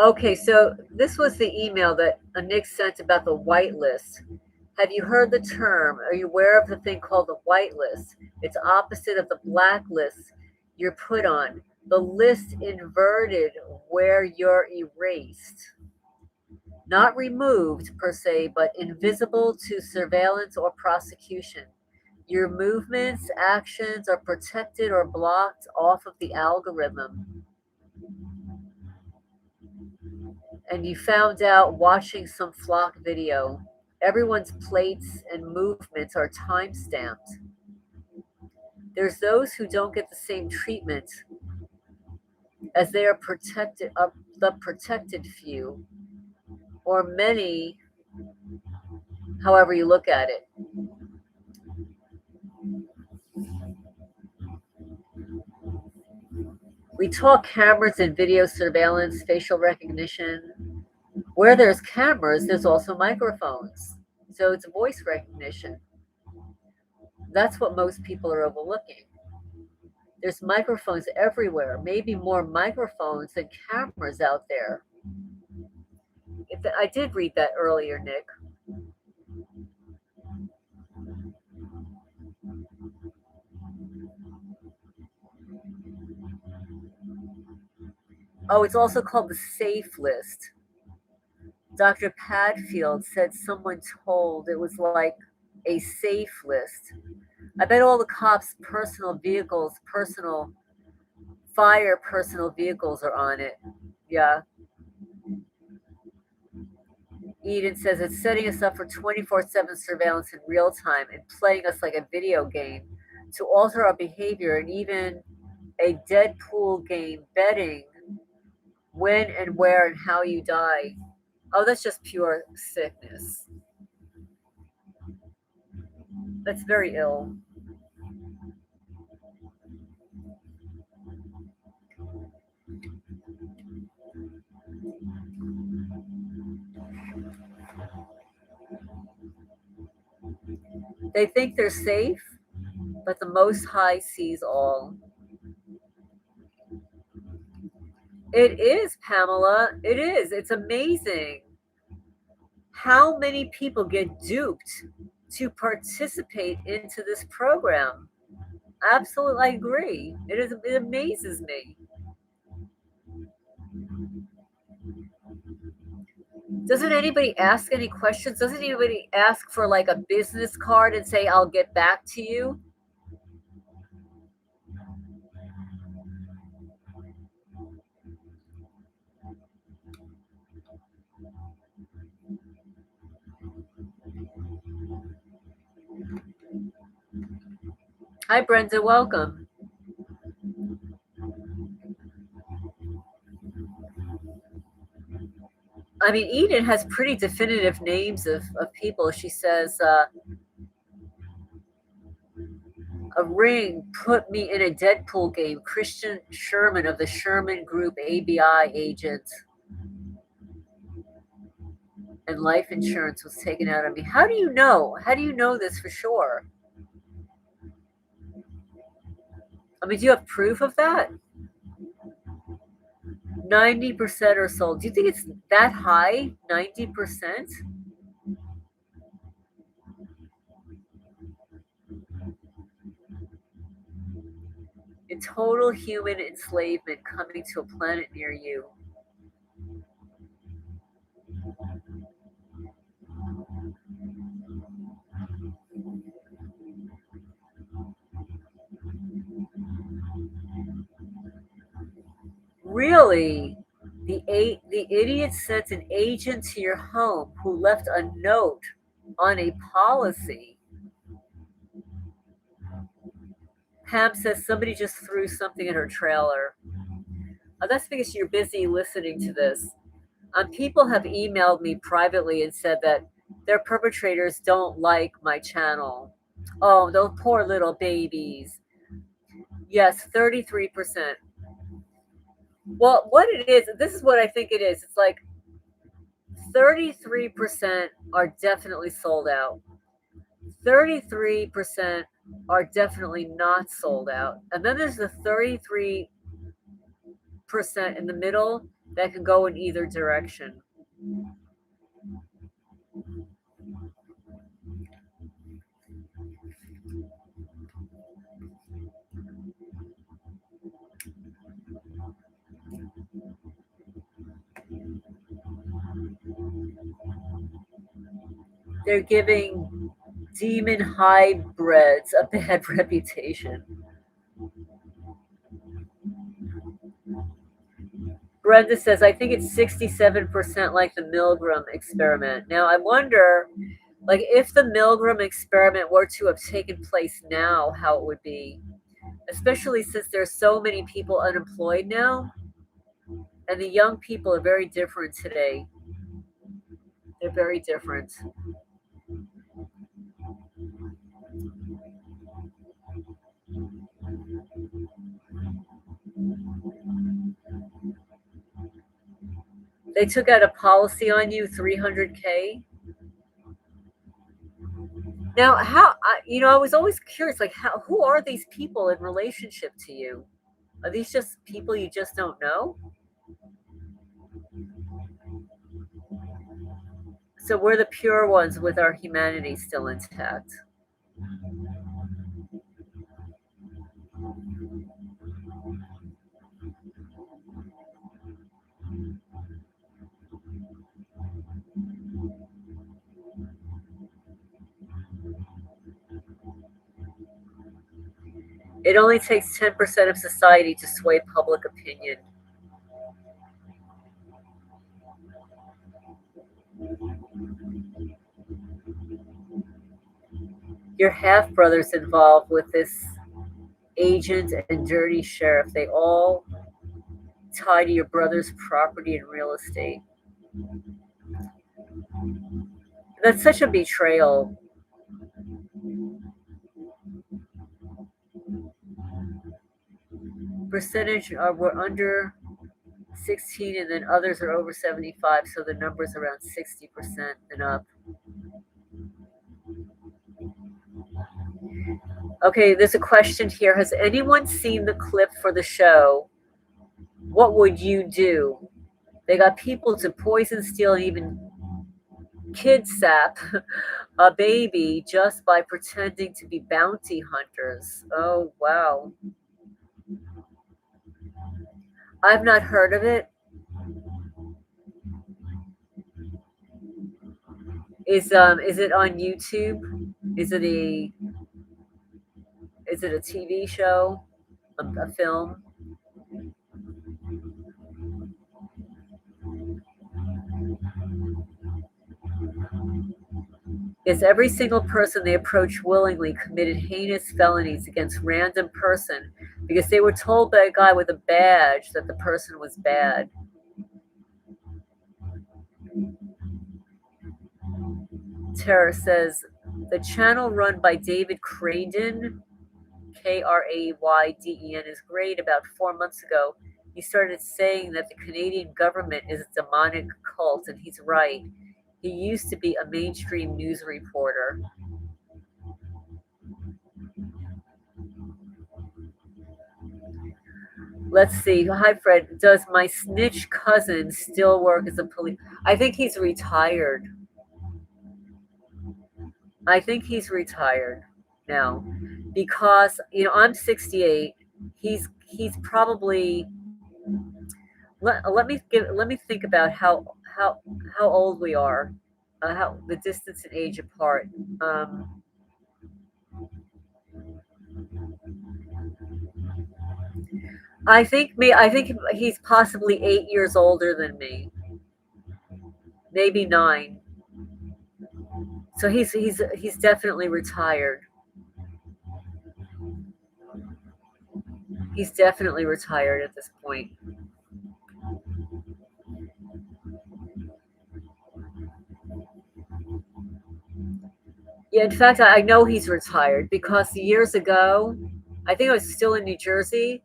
Okay, so this was the email that Nick sent about the whitelist. Have you heard the term? Are you aware of the thing called the whitelist? It's opposite of the blacklist you're put on. The list inverted where you're erased. Not removed per se, but invisible to surveillance or prosecution. Your movements, actions are protected or blocked off of the algorithm. And you found out watching some flock video. Everyone's plates and movements are time stamped. There's those who don't get the same treatment as they are protected of the protected few, or many, however you look at it. We talk cameras and video surveillance, facial recognition. Where there's cameras, there's also microphones. So it's voice recognition. That's what most people are overlooking. There's microphones everywhere, maybe more microphones than cameras out there. I did read that earlier, Nick. Oh, it's also called the safe list. Dr. Padfield said someone told it was like a safe list. I bet all the cops' personal vehicles, personal vehicles are on it. Yeah. Eden says it's setting us up for 24/7 surveillance in real time and playing us like a video game to alter our behavior, and even a Deadpool game betting when and where and how you die. Oh, that's just pure sickness. That's very ill. They think they're safe, but the Most High sees all. It is, Pamela. It is. It's amazing how many people get duped to participate into this program. Absolutely, I agree. It amazes me. Doesn't anybody ask any questions? Doesn't anybody ask for like a business card and say, I'll get back to you? Hi, Brenda. Welcome. I mean, Eden has pretty definitive names of people. She says, a ring put me in a Deadpool game. Christian Sherman of the Sherman Group ABI agent. And life insurance was taken out of me. How do you know? How do you know this for sure? I mean, do you have proof of that? 90% are sold. Do you think it's that high? 90%? In total human enslavement coming to a planet near you. Really? The idiot sent an agent to your home who left a note on a policy. Pam says somebody just threw something in her trailer. That's because you're busy listening to this. People have emailed me privately and said that their perpetrators don't like my channel. Oh, those poor little babies. Yes, 33%. Well, what it is, this is what I think it is. It's like 33% are definitely sold out. 33% are definitely not sold out. And then there's the 33% in the middle that can go in either direction. They're giving demon hybrids a bad reputation. Brenda says, I think it's 67% like the Milgram experiment. Now, I wonder, like, if the Milgram experiment were to have taken place now, how it would be, especially since there's so many people unemployed now, and the young people are very different today. They're very different. They took out a policy on you, $300K. Now, I was always curious, like, who are these people in relationship to you? Are these just people you just don't know? So we're the pure ones with our humanity still intact. It only takes 10% of society to sway public opinion. Your half brothers involved with this agent and dirty sheriff, they all tie to your brother's property and real estate. That's such a betrayal. Percentage were under 16 and then others are over 75, so the number's around 60% and up. Okay, there's a question here. Has anyone seen the clip for the show? What would you do? They got people to poison, steal, and even kidnap a baby just by pretending to be bounty hunters. Oh, wow. I've not heard of it. Is it on YouTube? Is it a TV show? A film? Yes, every single person they approached willingly committed heinous felonies against random person because they were told by a guy with a badge that the person was bad. Tara says, the channel run by David Craden, Krayden, is great. About 4 months ago, he started saying that the Canadian government is a demonic cult, and he's right. He used to be a mainstream news reporter. Let's see. Hi, Fred. Does my snitch cousin still work as a police? I think he's retired. I think he's retired now because I'm 68. He's probably let me think about how old we are, how the distance and age apart. I think he's possibly 8 years older than me, maybe 9. So he's definitely retired. He's definitely retired at this point. Yeah, in fact, I know he's retired because years ago, I think I was still in New Jersey.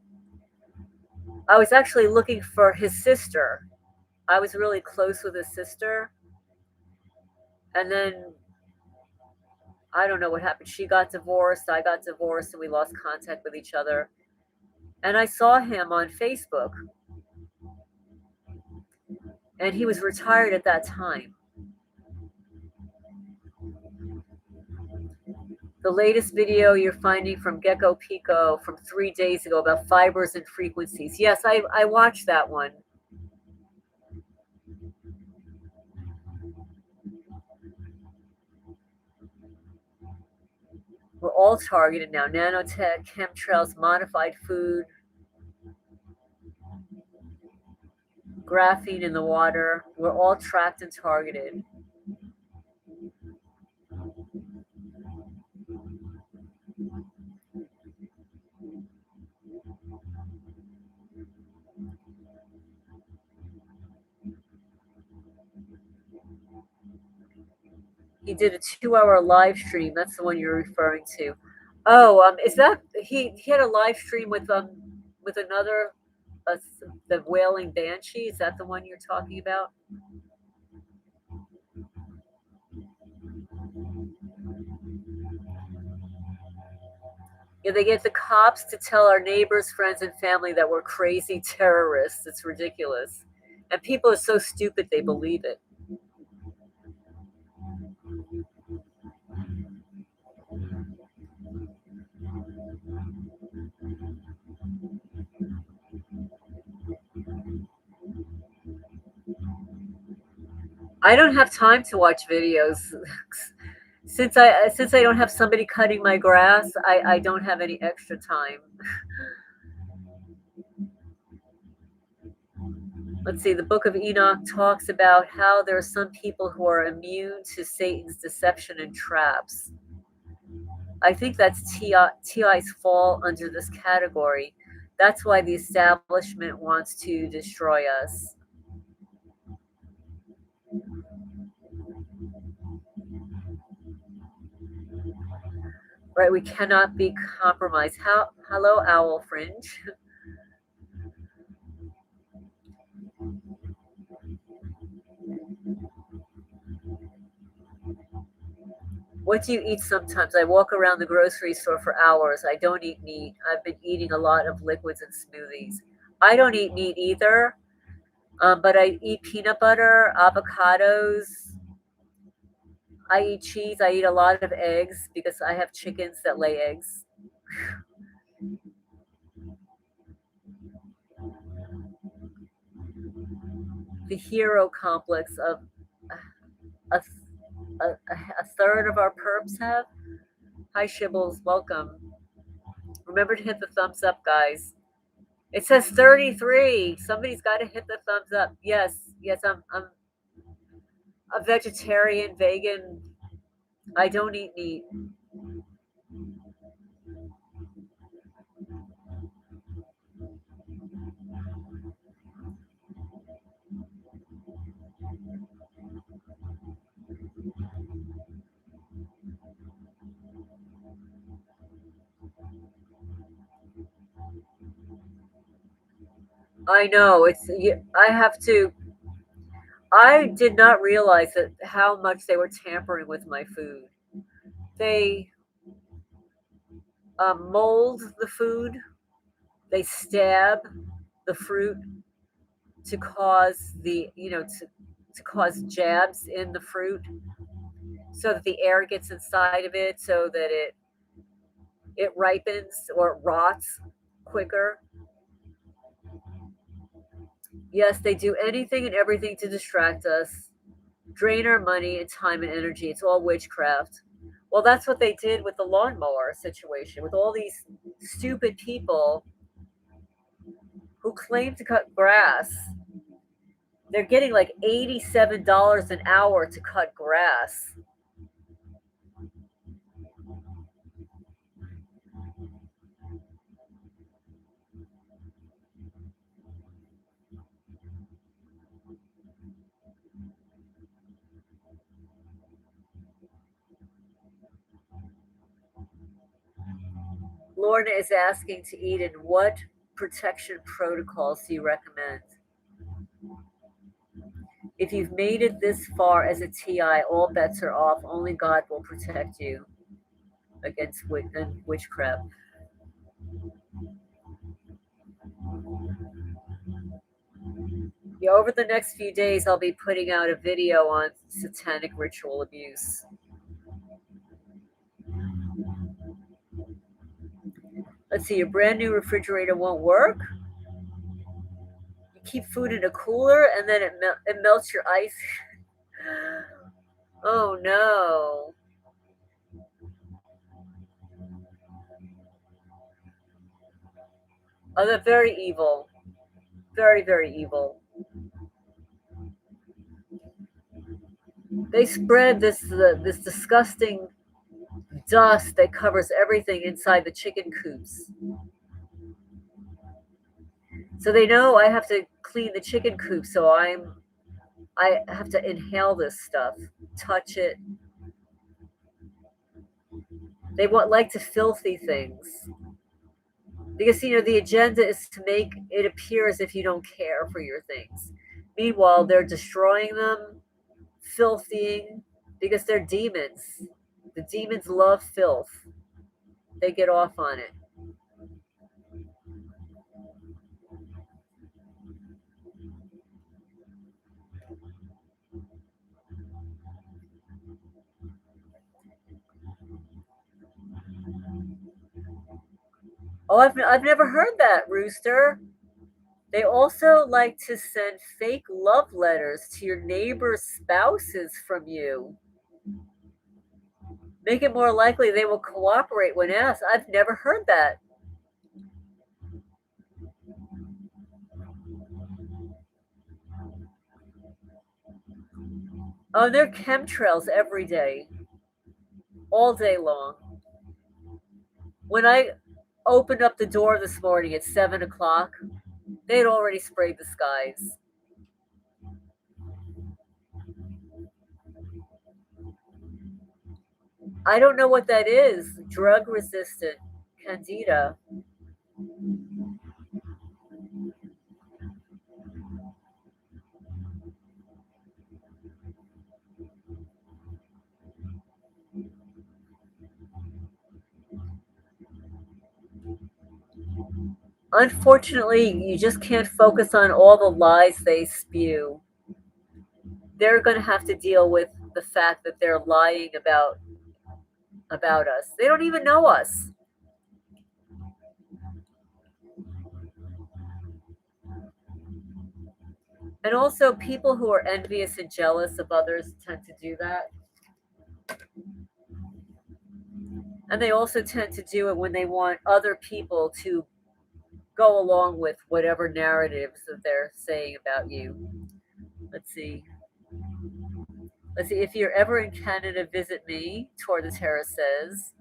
I was actually looking for his sister. I was really close with his sister. And then I don't know what happened. She got divorced, I got divorced, and we lost contact with each other. And I saw him on Facebook. And he was retired at that time. The latest video you're finding from Gecko Pico from 3 days ago about fibers and frequencies. Yes, I watched that one. We're all targeted now. Nanotech, chemtrails, modified food, graphene in the water. We're all tracked and targeted. He did a 2-hour live stream. That's the one you're referring to. Oh, is that he had a live stream with another the Wailing Banshee? Is that the one you're talking about? Yeah, they get the cops to tell our neighbors, friends, and family that we're crazy terrorists. It's ridiculous. And people are so stupid they believe it. I don't have time to watch videos. Since I don't have somebody cutting my grass, I don't have any extra time. Let's see, the book of Enoch talks about how there are some people who are immune to Satan's deception and traps. I think that's TIs fall under this category. That's why the establishment wants to destroy us. Right, we cannot be compromised. Hello, Owl Fringe. What do you eat sometimes? I walk around the grocery store for hours. I don't eat meat. I've been eating a lot of liquids and smoothies. I don't eat meat either, but I eat peanut butter, avocados. I eat cheese. I eat a lot of eggs because I have chickens that lay eggs. The hero complex of a, a third of our perps have. Hi, Shibbles. Welcome. Remember to hit the thumbs up, guys. It says 33. Somebody's got to hit the thumbs up. Yes, I'm a vegetarian, vegan. I don't eat meat. I know it's. I have to. I did not realize that how much they were tampering with my food. They mold the food. They stab the fruit to cause to cause jabs in the fruit, so that the air gets inside of it, so that it ripens or rots quicker. Yes, they do anything and everything to distract us, drain our money and time and energy. It's all witchcraft. Well, that's what they did with the lawnmower situation, with all these stupid people who claim to cut grass. They're getting like $87 an hour to cut grass. Lorna is asking to Eden, what protection protocols do you recommend? If you've made it this far as a TI, all bets are off. Only God will protect you against witchcraft. Yeah, over the next few days, I'll be putting out a video on satanic ritual abuse. Let's see, your brand new refrigerator won't work. You keep food in a cooler and then it melts your ice. Oh no. Oh, they're very evil. Very, very evil. They spread this disgusting dust that covers everything inside the chicken coops. So they know I have to clean the chicken coop, so I have to inhale this stuff, touch it. They like to filthy things. Because the agenda is to make it appear as if you don't care for your things. Meanwhile, they're destroying them, filthying, because they're demons. The demons love filth. They get off on it. Oh, I've never heard that, Rooster. They also like to send fake love letters to your neighbor's spouses from you. Make it more likely they will cooperate when asked. I've never heard that. Oh, they're chemtrails every day, all day long. When I opened up the door this morning at 7 o'clock, they'd already sprayed the skies. I don't know what that is. Drug resistant candida. Unfortunately, you just can't focus on all the lies they spew. They're going to have to deal with the fact that they're lying about us. They don't even know us. And also, people who are envious and jealous of others tend to do that. And they also tend to do it when they want other people to go along with whatever narratives that they're saying about you. Let's see. Let's see. If you're ever in Canada, visit me, Tour de Terra says.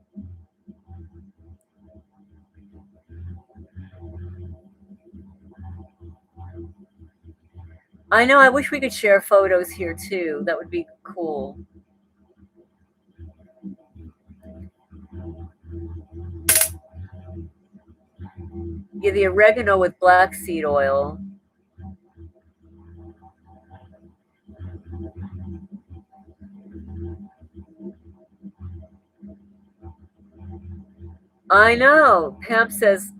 I know, I wish we could share photos here too. That would be cool. Yeah, the oregano with black seed oil. I know. Pam says,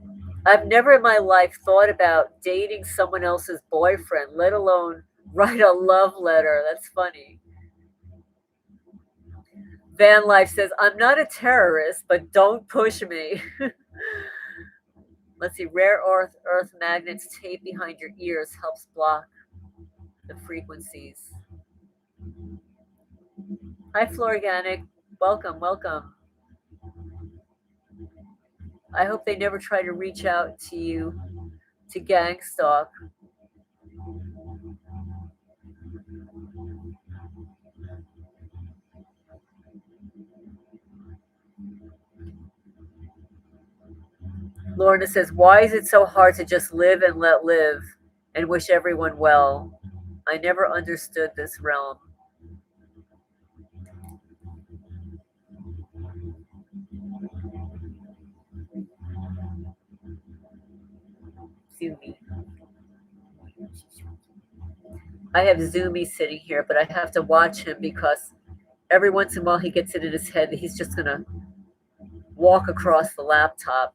I've never in my life thought about dating someone else's boyfriend, let alone write a love letter. That's funny. Van Life says, I'm not a terrorist, but don't push me. Let's see. Rare earth magnets taped behind your ears helps block the frequencies. Hi, Florganic. Welcome, welcome. I hope they never try to reach out to you to gang stalk. Lorna says, why is it so hard to just live and let live and wish everyone well? I never understood this realm. Zoomy. I have Zoomy sitting here, but I have to watch him because every once in a while he gets it in his head that he's just going to walk across the laptop.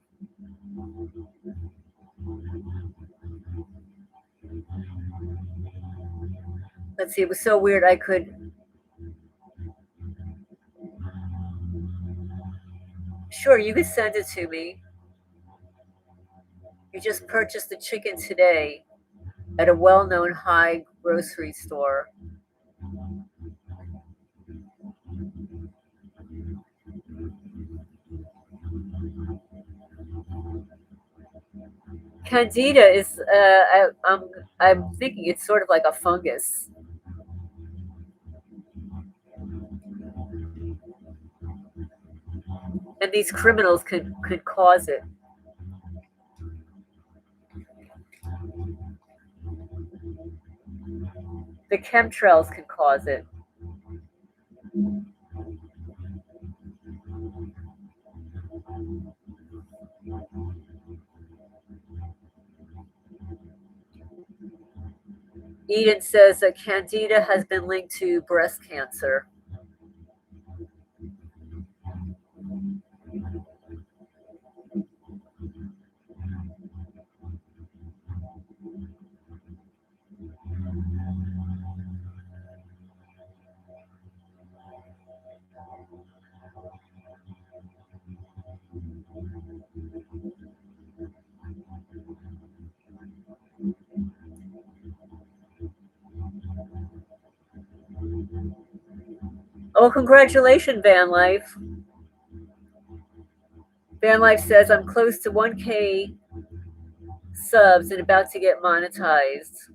Let's see, it was so weird. Sure, you could send it to me. You just purchased the chicken today at a well-known high grocery store. Candida is, I'm thinking it's sort of like a fungus. And these criminals could cause it. The chemtrails can cause it. Eden says that candida has been linked to breast cancer. Oh, congratulations, Van Life. Van Life says, I'm close to 1K subs and about to get monetized.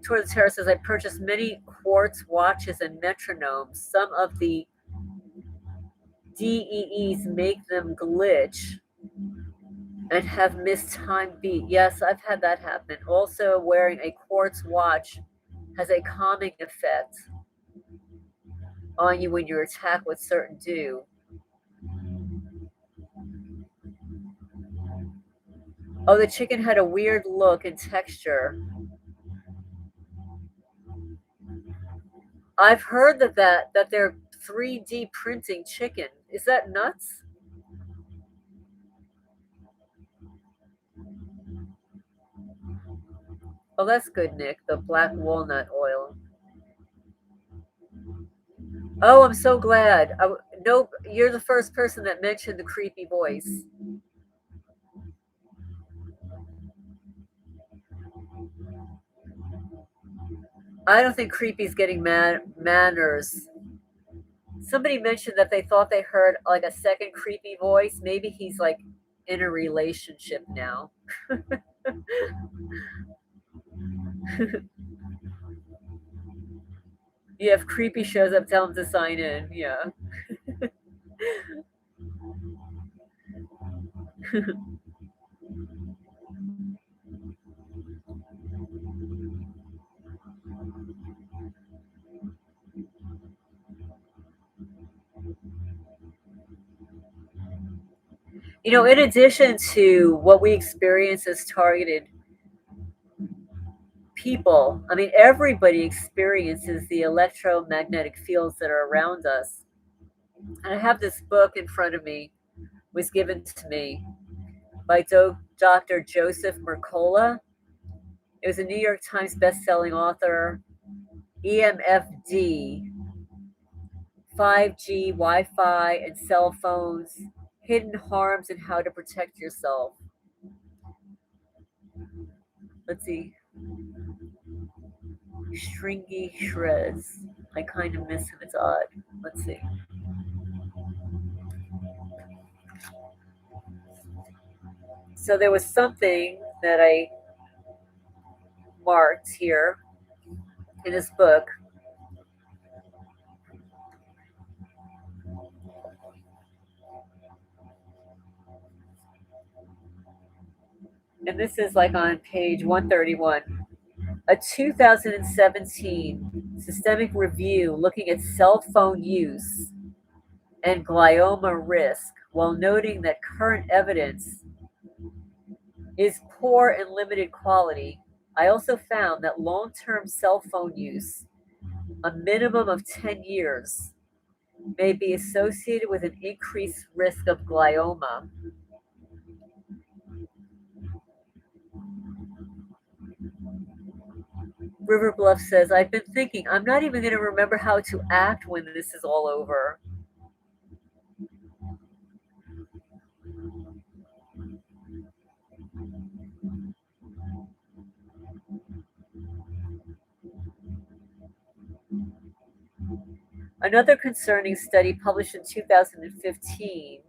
Toward the Terrace says, I purchased many quartz watches and metronomes. Some of the DEEs make them glitch and have missed time beat. Yes, I've had that happen. Also, wearing a quartz watch has a calming effect on you when you're attacked with certain dew. Oh, the chicken had a weird look and texture. I've heard that they're 3D printing chicken. Is that nuts? Oh, that's good, Nick. The black walnut oil. Oh, I'm so glad. No, you're the first person that mentioned the creepy voice. I don't think creepy's getting manners. Somebody mentioned that they thought they heard like a second creepy voice. Maybe he's like in a relationship now. Yeah, if creepy shows up, tell him to sign in. Yeah. You know, in addition to what we experience as targeted people, I mean, everybody experiences the electromagnetic fields that are around us. And I have this book in front of me, was given to me by Dr. Joseph Mercola. It was a New York Times best-selling author. EMFD, 5G, Wi-Fi, and cell phones, hidden harms and how to protect yourself. Let's see. Stringy shreds. I kind of miss him. It's odd. Let's see. So there was something that I marked here in this book. And this is like on page 131. A 2017 systemic review looking at cell phone use and glioma risk, while noting that current evidence is poor and limited quality. I also found that long-term cell phone use, a minimum of 10 years, may be associated with an increased risk of glioma. River Bluff says, I've been thinking, I'm not even going to remember how to act when this is all over. Another concerning study published in 2015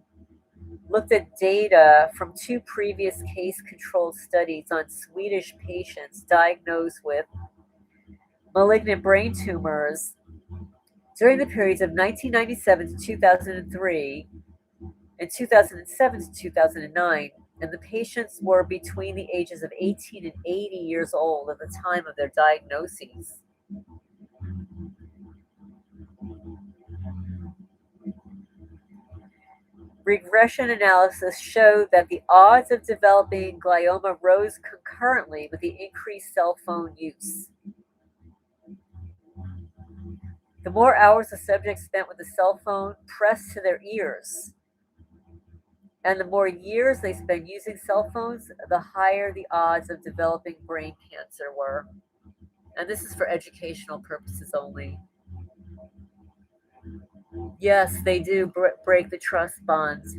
looked at data from two previous case-controlled studies on Swedish patients diagnosed with malignant brain tumors during the periods of 1997 to 2003 and 2007 to 2009, and the patients were between the ages of 18 and 80 years old at the time of their diagnoses. Regression analysis showed that the odds of developing glioma rose concurrently with the increased cell phone use. The more hours the subject spent with the cell phone pressed to their ears, and the more years they spend using cell phones, the higher the odds of developing brain cancer were. And this is for educational purposes only. Yes, they do break the trust bonds.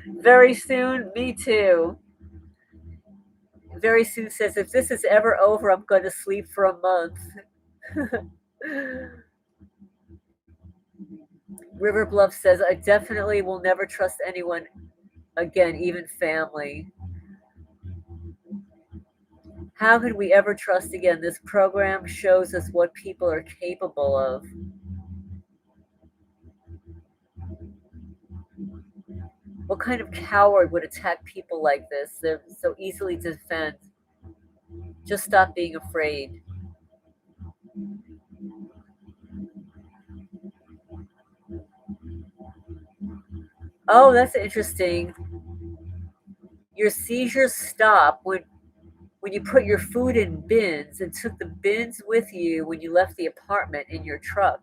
Very soon, me too. Very soon says, if this is ever over, I'm going to sleep for a month. River Bluff says, I definitely will never trust anyone again, even family. How could we ever trust again? This program shows us what people are capable of. What kind of coward would attack people like this? They're so easily to defend. Just stop being afraid. Oh, that's interesting. Your seizures stop when you put your food in bins and took the bins with you when you left the apartment in your truck.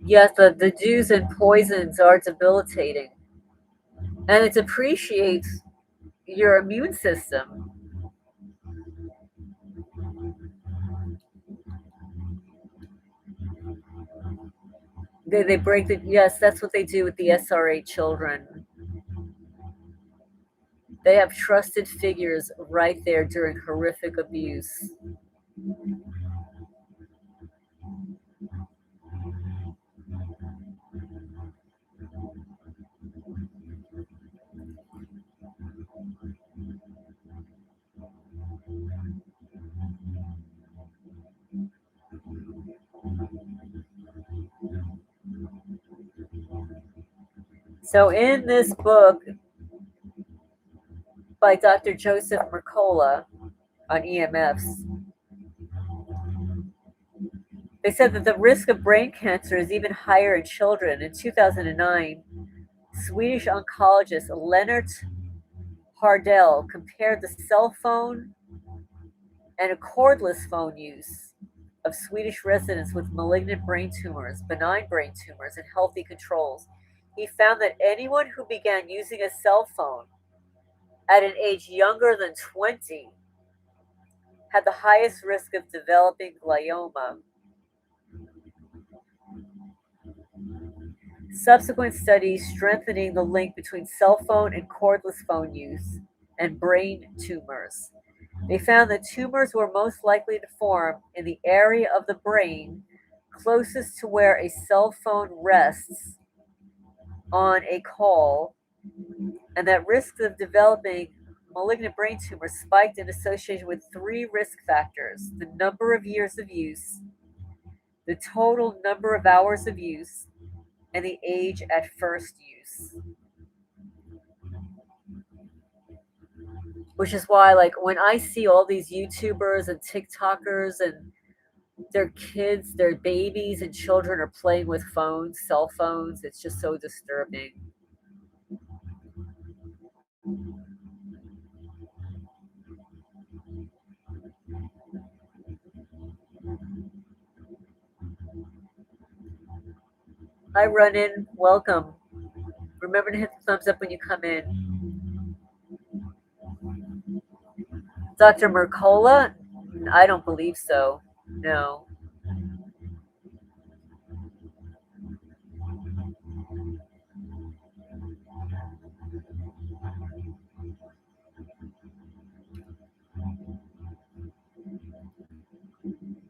Yes, the dews and poisons are debilitating. And it depreciates your immune system. They break the, yes, that's what they do with the SRA children. They have trusted figures right there during horrific abuse. So in this book by Dr. Joseph Mercola on EMFs, they said that the risk of brain cancer is even higher in children. In 2009, Swedish oncologist Lennart Hardell compared the cell phone and a cordless phone use of Swedish residents with malignant brain tumors, benign brain tumors, and healthy controls. He found that anyone who began using a cell phone at an age younger than 20 had the highest risk of developing glioma. Subsequent studies strengthening the link between cell phone and cordless phone use and brain tumors. They found that tumors were most likely to form in the area of the brain closest to where a cell phone rests on a call, and that risks of developing malignant brain tumors spiked in association with three risk factors: the number of years of use, the total number of hours of use, and the age at first use. Which is why, like, when I see all these YouTubers and TikTokers and their kids, their babies and children are playing with phones, cell phones, it's just so disturbing. Hi, Run In. Welcome. Remember to hit the thumbs up when you come in. Dr. Mercola? I don't believe so. No.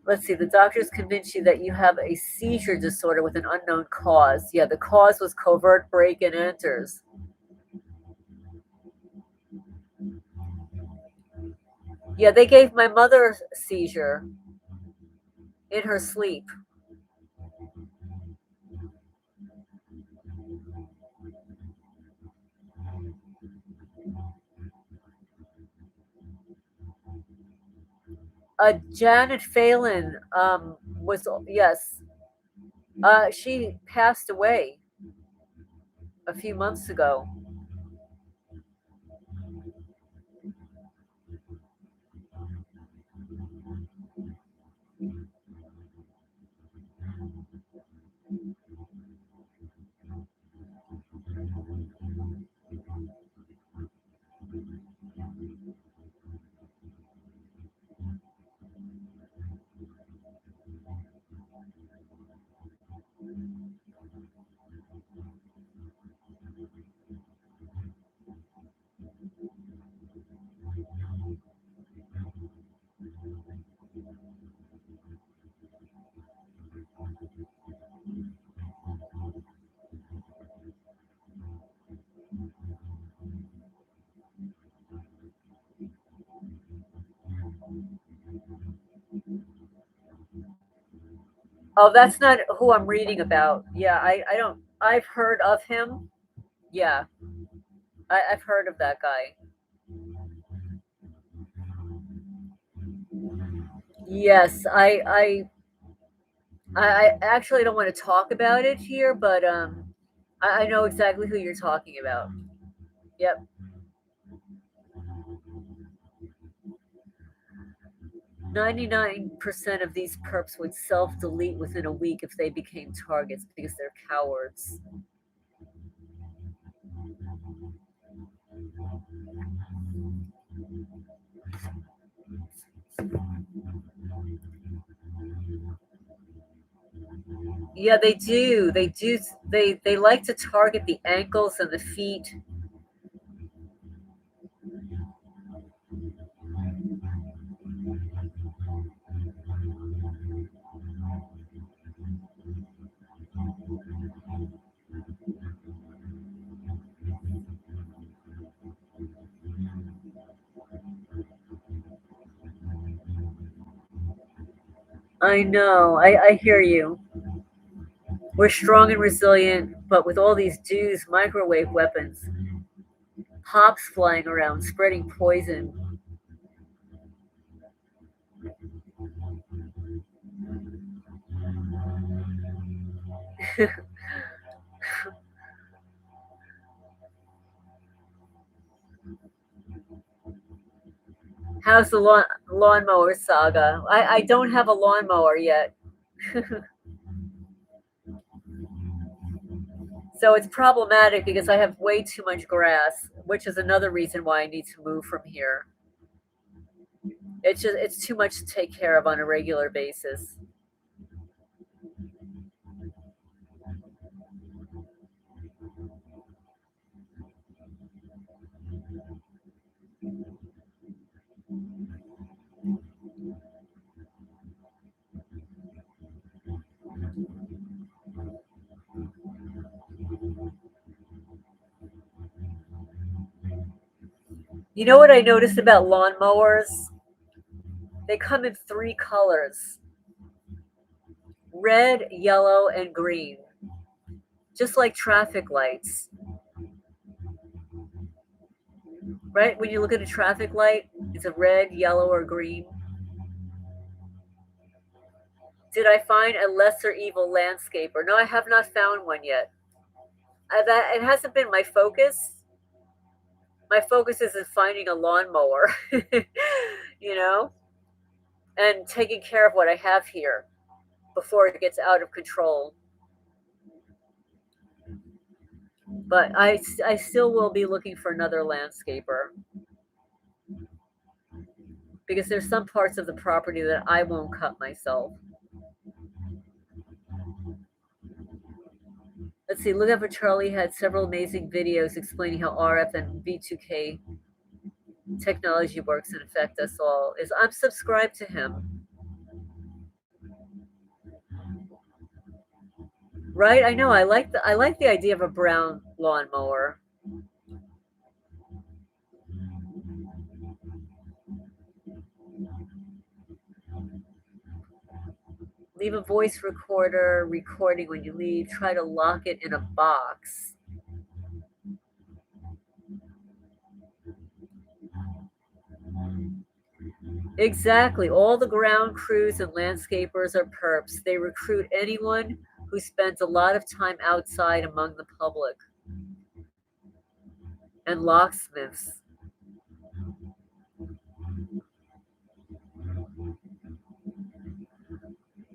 Let's see. The doctors convinced you that you have a seizure disorder with an unknown cause. Yeah, the cause was covert break and enters. Yeah, they gave my mother a seizure in her sleep. Janet Phelan was, yes, she passed away. a few months ago. Oh, that's not who I'm reading about. Yeah, I don't. I've heard of him. Yeah, I've heard of that guy. Yes, I actually don't want to talk about it here, but I know exactly who you're talking about. Yep. 99% of these perps would self delete within a week if they became targets because they're cowards. Yeah, they do. They do. They like to target the ankles and the feet. I know. I hear you. We're strong and resilient, but with all these dudes, microwave weapons, hops flying around, spreading poison. How's the lawnmower saga? I don't have a lawnmower yet. So it's problematic because I have way too much grass, which is another reason why I need to move from here. It's too much to take care of on a regular basis. You know what I noticed about lawnmowers? They come in three colors: red, yellow, and green. Just like traffic lights, right? When you look at a traffic light, it's a red, yellow, or green. Did I find a lesser evil landscaper? No, I have not found one yet. That it hasn't been my focus. My focus is in finding a lawnmower, you know, and taking care of what I have here before it gets out of control. But I still will be looking for another landscaper because there's some parts of the property that I won't cut myself. Let's see, Look Out for Charlie had several amazing videos explaining how RF and V2K technology works and affect us all. Is I'm subscribed to him. Right? I know. I like the idea of a brown lawnmower. Leave a voice recorder recording when you leave. Try to lock it in a box. Exactly. All the ground crews and landscapers are perps. They recruit anyone who spends a lot of time outside among the public. and locksmiths.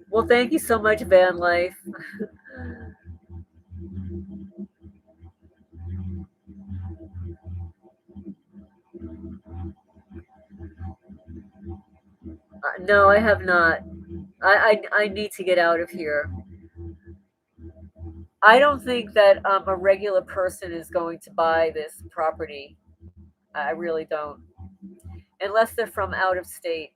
Well, thank you so much, Van Life. No, I have not. I need to get out of here. I don't think that a regular person is going to buy this property. I really don't. Unless they're from out of state.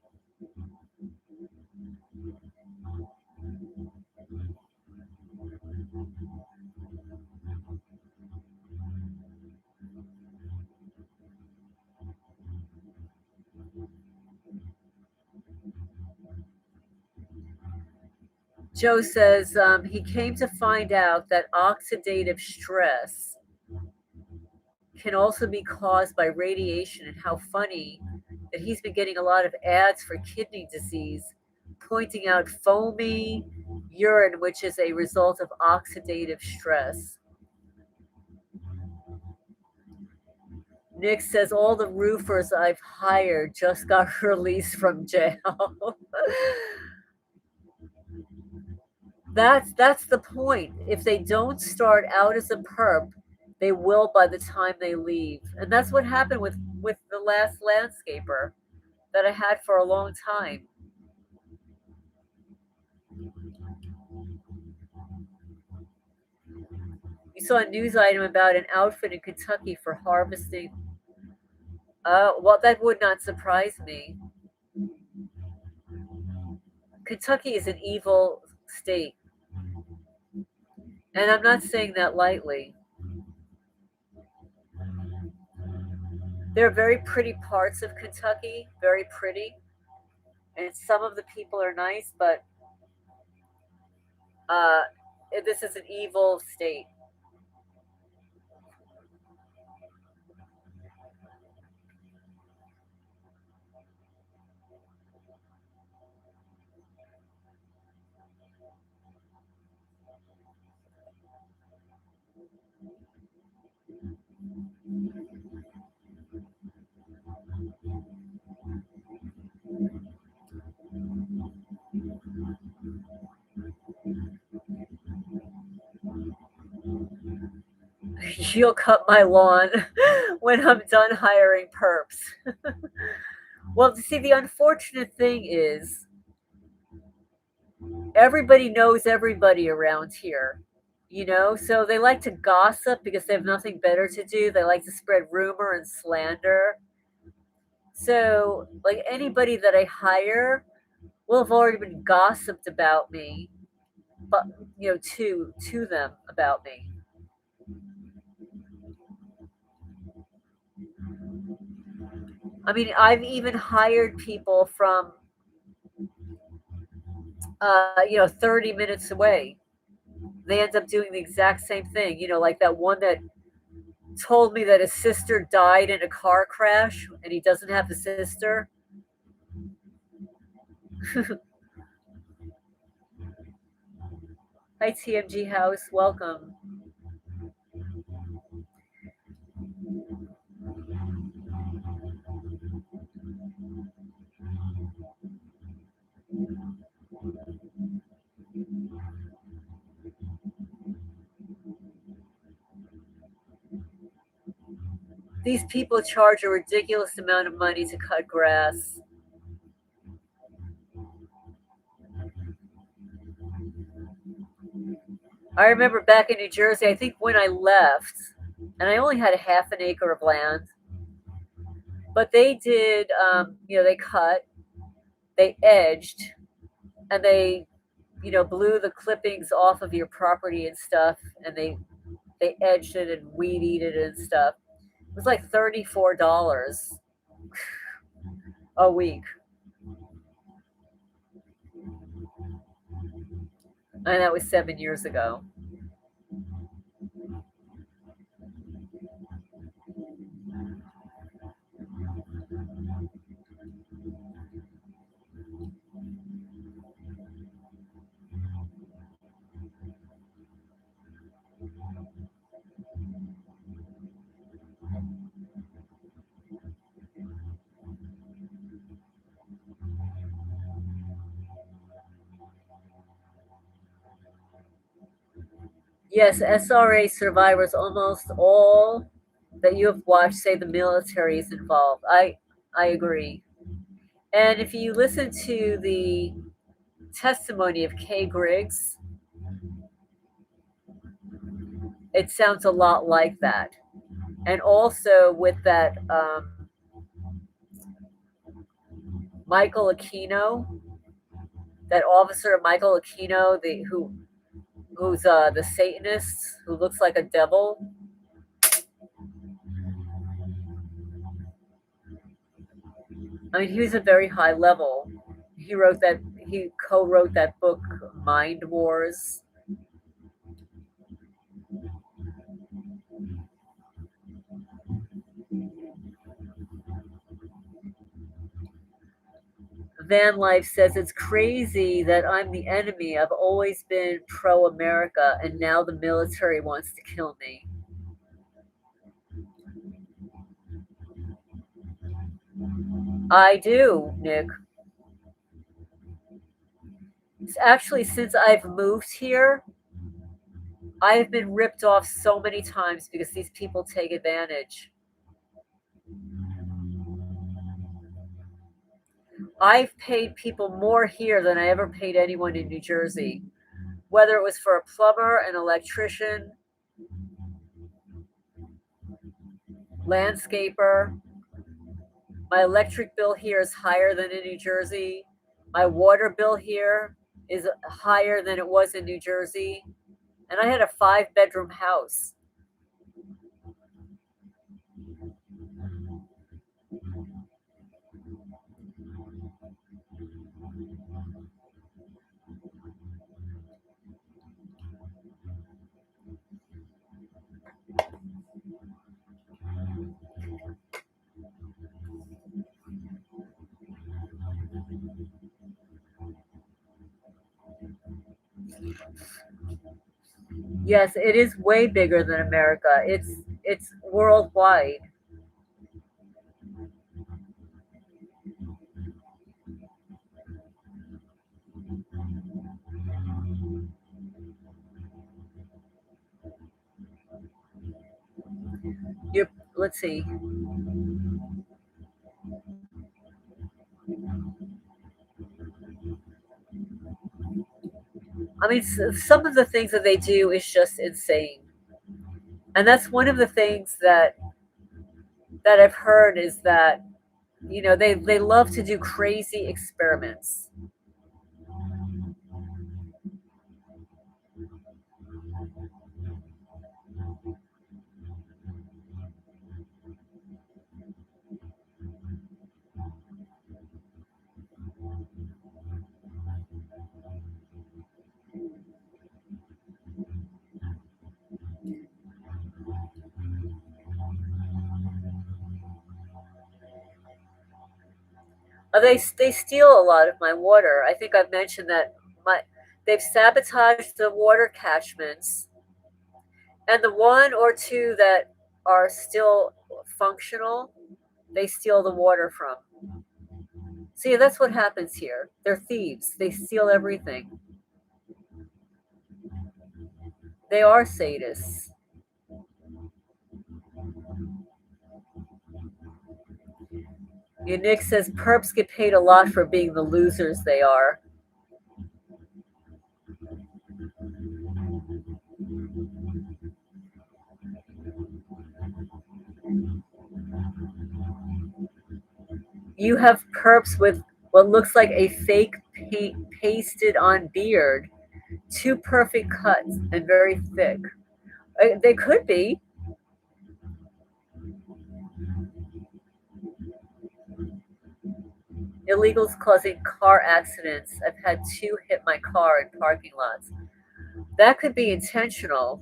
Joe says he came to find out that oxidative stress can also be caused by radiation, and how funny that he's been getting a lot of ads for kidney disease, pointing out foamy urine, which is a result of oxidative stress. Nick says all the roofers I've hired just got released from jail. That's the point. If they don't start out as a perp, they will by the time they leave. And that's what happened with the last landscaper that I had for a long time. You saw a news item about an outfit in Kentucky for harvesting. Well, that would not surprise me. Kentucky is an evil state. And I'm not saying that lightly. There are very pretty parts of Kentucky, very pretty. And some of the people are nice, but uh, this is an evil state. You'll cut my lawn when I'm done hiring perps. Well, see, the unfortunate thing is everybody knows everybody around here, so they like to gossip because they have nothing better to do. They like to spread rumor and slander. So, like, anybody that I hire will have already been gossiped about me, but to them about me. I mean, I've even hired people from 30 minutes away. They end up doing the exact same thing, like that one that told me that his sister died in a car crash and he doesn't have the sister. Hi, TMG House. Welcome. These people charge a ridiculous amount of money to cut grass. I remember back in New Jersey, I think when I left, and I only had a half an acre of land, but they did, they cut, they edged, and they, blew the clippings off of your property and stuff, and they edged it and weed eated it and stuff. It was like $34 a week. And that was 7 years ago. Yes, SRA survivors, almost all that you have watched say the military is involved. I agree. And if you listen to the testimony of Kay Griggs, it sounds a lot like that. And also with that Michael Aquino, that officer Michael Aquino, who's the Satanist who looks like a devil. I mean, he was a very high level. He co-wrote that book, Mind Wars. Van Life says it's crazy that I'm the enemy. I've always been pro-America, and now the military wants to kill me. I do, Nick. Actually, since I've moved here, I've been ripped off so many times because these people take advantage. I've paid people more here than I ever paid anyone in New Jersey, whether it was for a plumber, an electrician, landscaper. My electric bill here is higher than in New Jersey. My water bill here is higher than it was in New Jersey. And I had a 5-bedroom house. Yes, it is way bigger than America. It's worldwide. You let's see. I mean, some of the things that they do is just insane, and that's one of the things that I've heard is that they love to do crazy experiments. They steal a lot of my water. I think I've mentioned that they've sabotaged the water catchments, and the one or two that are still functional, they steal the water from. See, that's what happens here. They're thieves. They steal everything. They are sadists. Nick says perps get paid a lot for being the losers they are. You have perps with what looks like a fake paint pasted on beard, two perfect cuts, and very thick. They could be. Illegals causing car accidents. I've had 2 hit my car in parking lots. That could be intentional.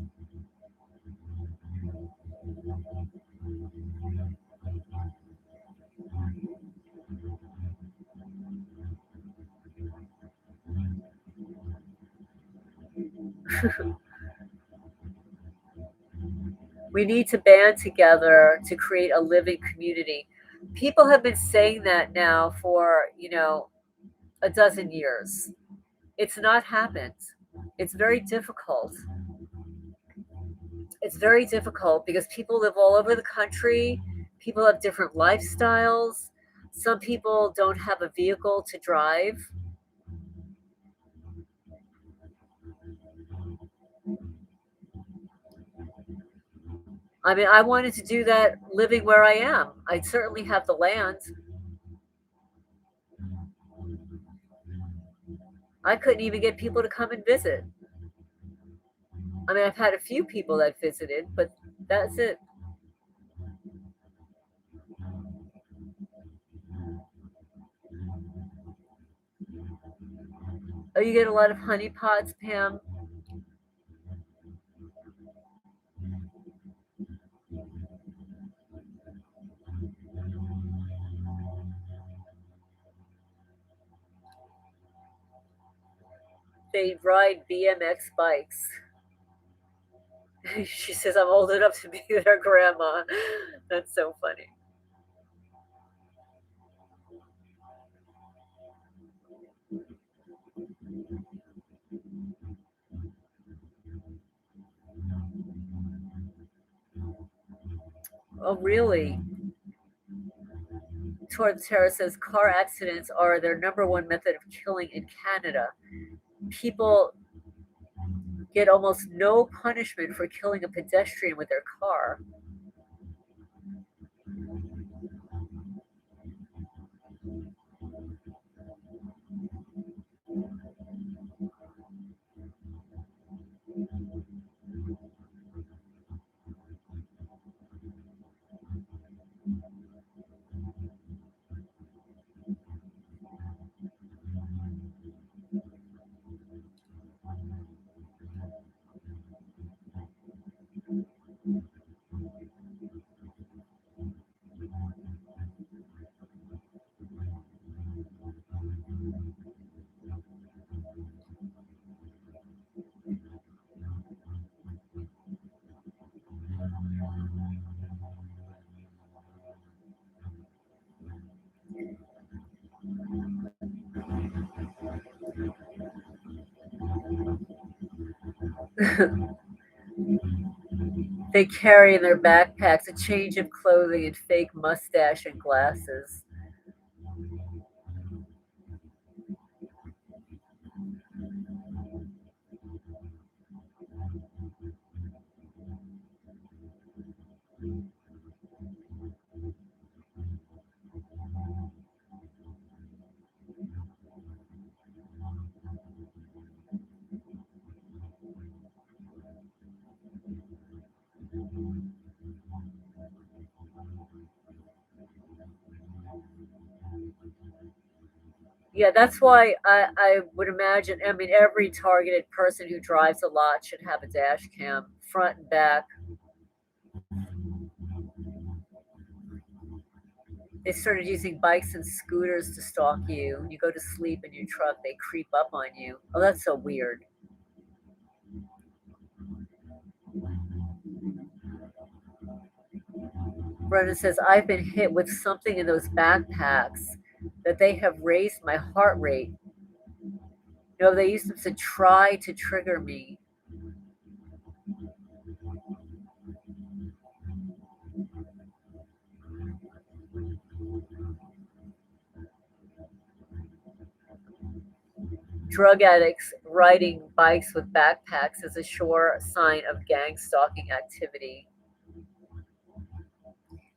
We need to band together to create a living community. People have been saying that now for, a dozen years. It's not happened. It's very difficult. it's very difficult because people live all over the country. People have different lifestyles. Some people don't have a vehicle to drive. I mean, I wanted to do that living where I am. I certainly have the land. I couldn't even get people to come and visit. I mean, I've had a few people that visited, but that's it. Oh, you get a lot of honeypots, Pam? They ride BMX bikes. She says, I'm old enough to be their grandma. That's so funny. Oh, really? Torrance Terra says car accidents are their number one method of killing in Canada. People get almost no punishment for killing a pedestrian with their car. They carry in their backpacks a change of clothing and fake mustache and glasses. Yeah, that's why I would imagine, I mean, every targeted person who drives a lot should have a dash cam, front and back. They started using bikes and scooters to stalk you. When you go to sleep in your truck, they creep up on you. Oh, that's so weird. Brendan says, I've been hit with something in those backpacks that they have raised my heart rate. You know, they used them to try to trigger me. Drug addicts riding bikes with backpacks is a sure sign of gang stalking activity.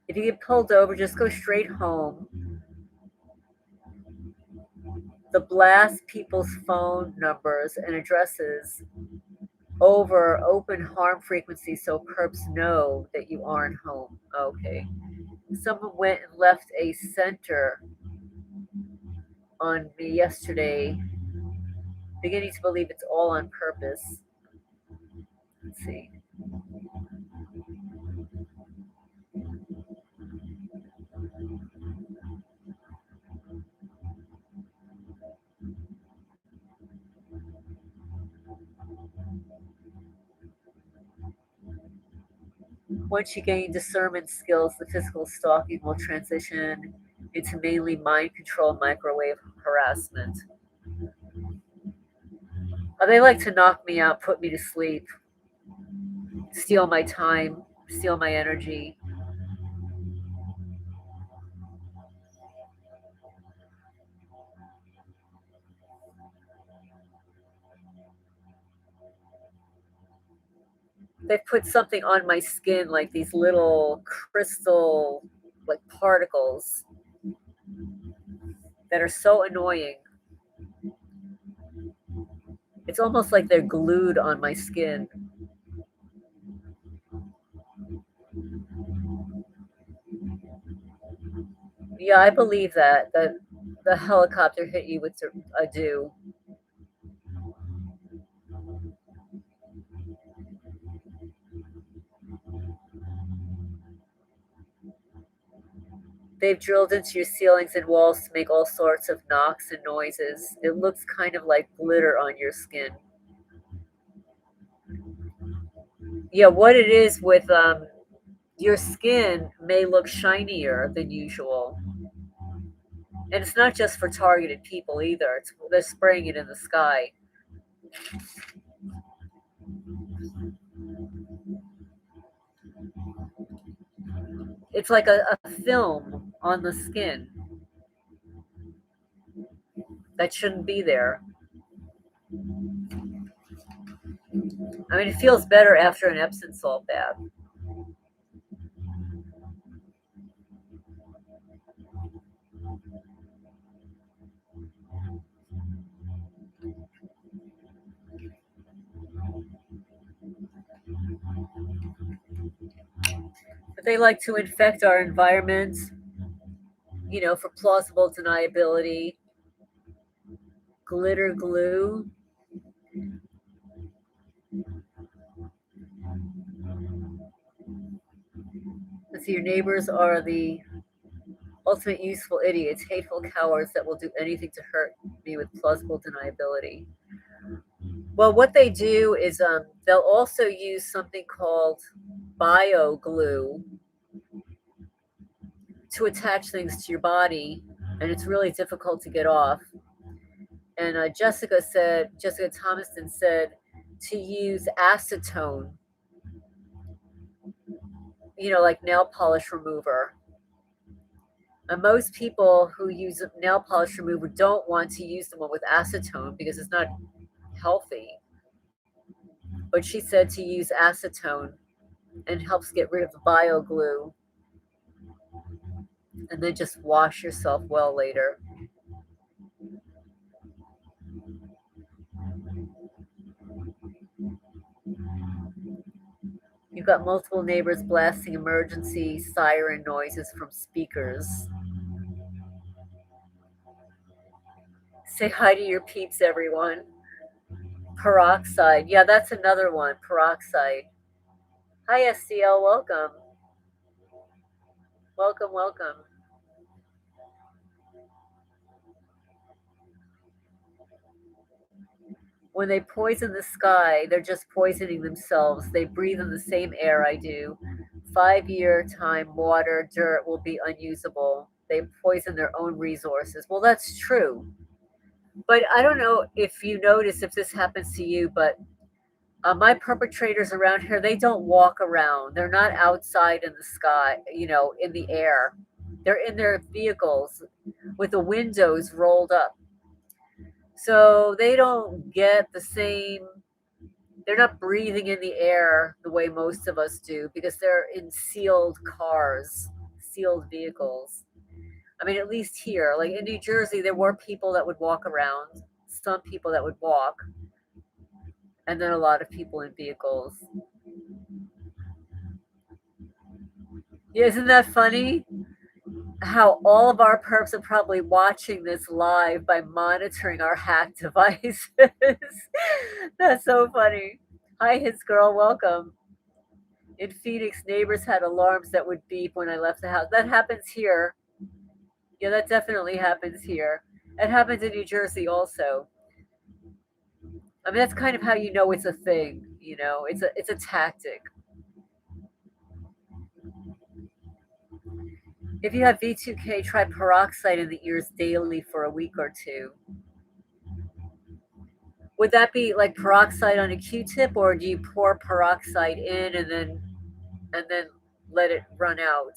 If you get pulled over, just go straight home. The blast people's phone numbers and addresses over open harm frequency so perps know that you aren't home. Okay. Someone went and left a center on me yesterday, beginning to believe it's all on purpose. Let's see. Once you gain discernment skills, the physical stalking will transition into mainly mind control microwave harassment. They like to knock me out, put me to sleep. steal my time, steal my energy. They put something on my skin, like these little crystal, like particles that are so annoying. It's almost like they're glued on my skin. Yeah, I believe that the helicopter hit you with a dew. They've drilled into your ceilings and walls to make all sorts of knocks and noises. It looks kind of like glitter on your skin. Yeah, what it is with your skin may look shinier than usual. And it's not just for targeted people either. They're spraying it in the sky. It's like a film on the skin that shouldn't be there. I mean, it feels better after an Epsom salt bath. But they like to infect our environment, for plausible deniability. Glitter glue. Let's see, your neighbors are the ultimate useful idiots, hateful cowards that will do anything to hurt me with plausible deniability. Well, what they do is they'll also use something called bio glue to attach things to your body, and it's really difficult to get off. And Jessica Thomaston said to use acetone, like nail polish remover. And most people who use nail polish remover don't want to use the one with acetone because it's not healthy. But she said to use acetone and helps get rid of the bio glue. And then just wash yourself well later. You've got multiple neighbors blasting emergency siren noises from speakers. Say hi to your peeps, everyone. Peroxide. Yeah, that's another one. Peroxide. Hi, SCL. Welcome. Welcome, welcome. When they poison the sky, they're just poisoning themselves. They breathe in the same air I do. 5-year time, water, dirt will be unusable. They poison their own resources. Well, that's true. But I don't know if you notice if this happens to you, but my perpetrators around here, they don't walk around. They're not outside in the sky, in the air. They're in their vehicles with the windows rolled up. So they don't get the same, they're not breathing in the air the way most of us do because they're in sealed cars, sealed vehicles. I mean, at least here, like in New Jersey, there were people that would walk around, some people that would walk, and then a lot of people in vehicles. Yeah, isn't that funny? How all of our perps are probably watching this live by monitoring our hacked devices. That's so funny. Hi, His Girl, welcome. In Phoenix, neighbors had alarms that would beep when I left the house. That happens here. Yeah, that definitely happens here. It happens in New Jersey also. I mean, that's kind of how you know it's a thing. It's a tactic. If you have V2K, try peroxide in the ears daily for a week or two. Would that be like peroxide on a Q-tip, or do you pour peroxide in and then let it run out?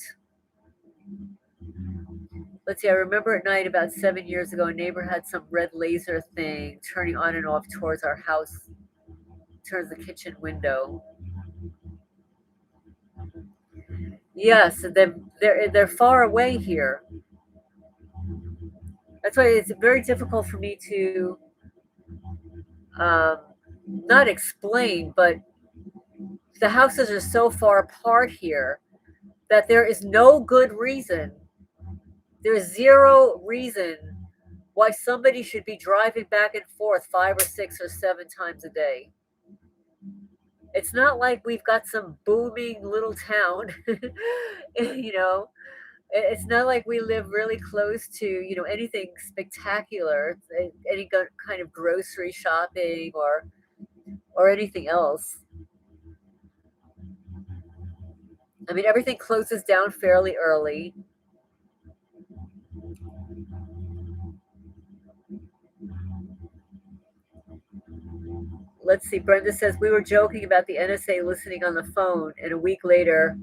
Let's see, I remember at night about 7 years ago, a neighbor had some red laser thing turning on and off towards our house, towards the kitchen window. Yes, they're far away here. That's why it's very difficult for me to um, not explain, but the houses are so far apart here that there is no good reason. There's zero reason why somebody should be driving back and forth 5 or 6 or 7 times a day. It's not like we've got some booming little town, you know. It's not like we live really close to, anything spectacular, any kind of grocery shopping or anything else. I mean, everything closes down fairly early. Let's see, Brenda says, we were joking about the NSA listening on the phone, and a week later,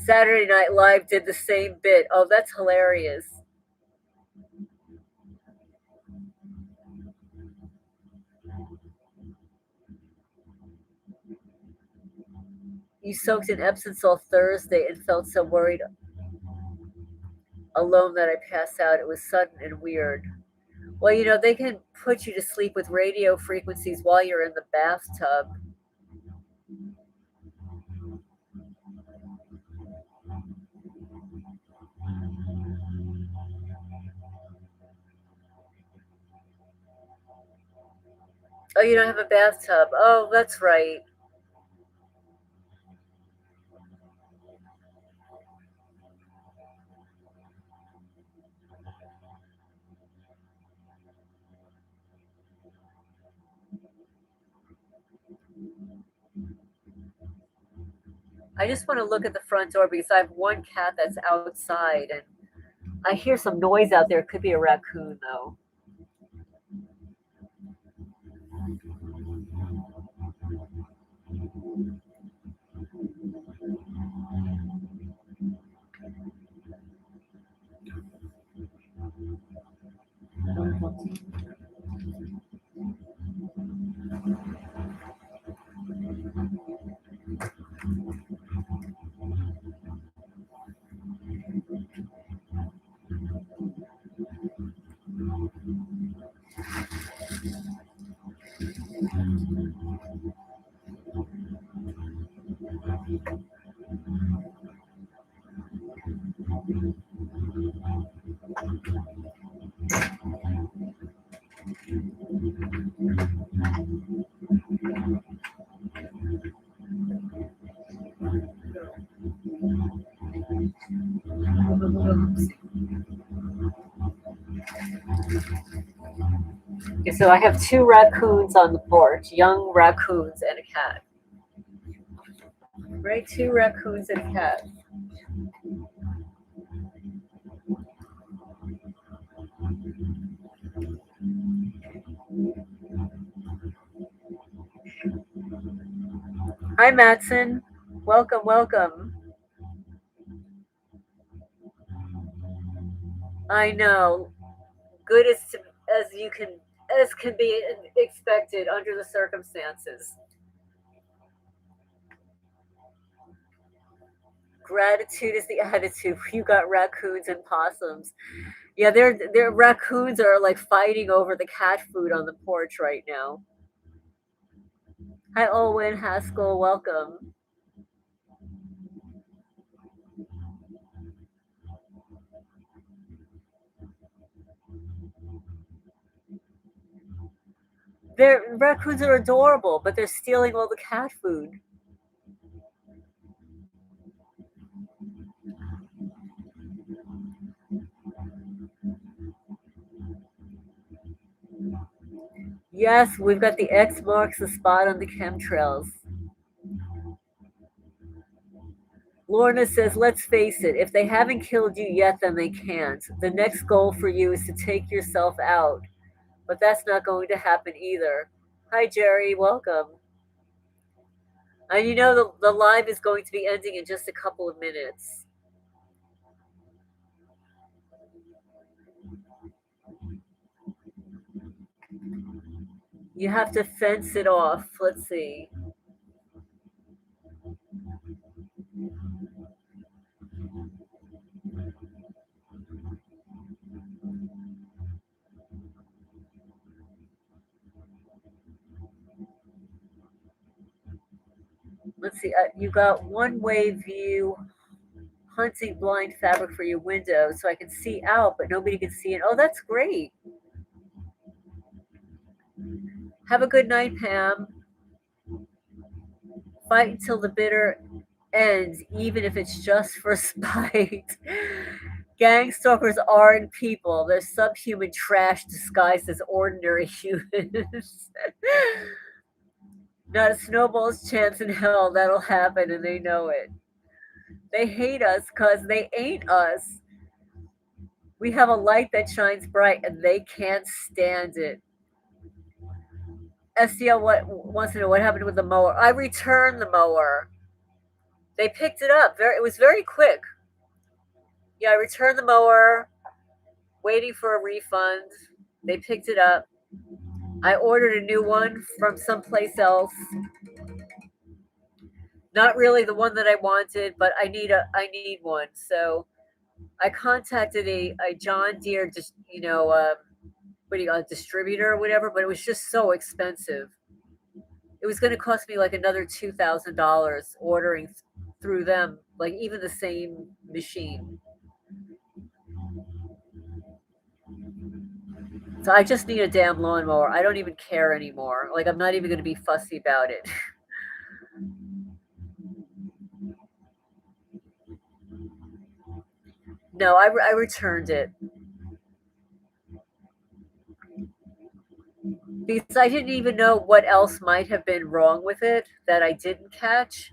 Saturday Night Live did the same bit. Oh, that's hilarious. You soaked in Epsom salt Thursday and felt so worried alone that I passed out. It was sudden and weird. Well, they can put you to sleep with radio frequencies while you're in the bathtub. Oh, you don't have a bathtub. Oh, that's right. I just want to look at the front door because I have one cat that's outside and I hear some noise out there. It could be a raccoon, though. Okay, so I have two raccoons on the porch, young raccoons and a cat. Right? Two raccoons and a cat. Hi, Matson. Welcome, welcome. I know. Good as can be expected under the circumstances. Gratitude is the attitude. You got raccoons and possums. Yeah, their raccoons are like fighting over the cat food on the porch right now. Hi, Owen Haskell. Welcome. Their raccoons are adorable, but they're stealing all the cat food. Yes, we've got the X marks the spot on the chemtrails. Lorna says, let's face it, if they haven't killed you yet, then they can't. The next goal for you is to take yourself out. But that's not going to happen either. Hi, Jerry. Welcome. And you know the live is going to be ending in just a couple of minutes. You have to fence it off. Let's see. Let's see. You got one-way view hunting blind fabric for your window so I can see out, but nobody can see in. Oh, that's great. Have a good night, Pam. Fight until the bitter end, even if it's just for spite. Gang stalkers aren't people. They're subhuman trash disguised as ordinary humans. Not a snowball's chance in hell that'll happen, and they know it. They hate us because they ain't us. We have a light that shines bright, and they can't stand it. STL wants to know what happened with the mower. I returned the mower. They picked it up. It was very quick. Yeah, I returned the mower, waiting for a refund. They picked it up. I ordered a new one from someplace else. Not really the one that I wanted, but I need one. So I contacted a John Deere, just what do you a distributor or whatever, but it was just so expensive. It was going to cost me like another $2,000 ordering through them, like even the same machine. So I just need a damn lawnmower. I don't even care anymore. Like I'm not even going to be fussy about it. No, I returned it because I didn't even know what else might have been wrong with it that I didn't catch.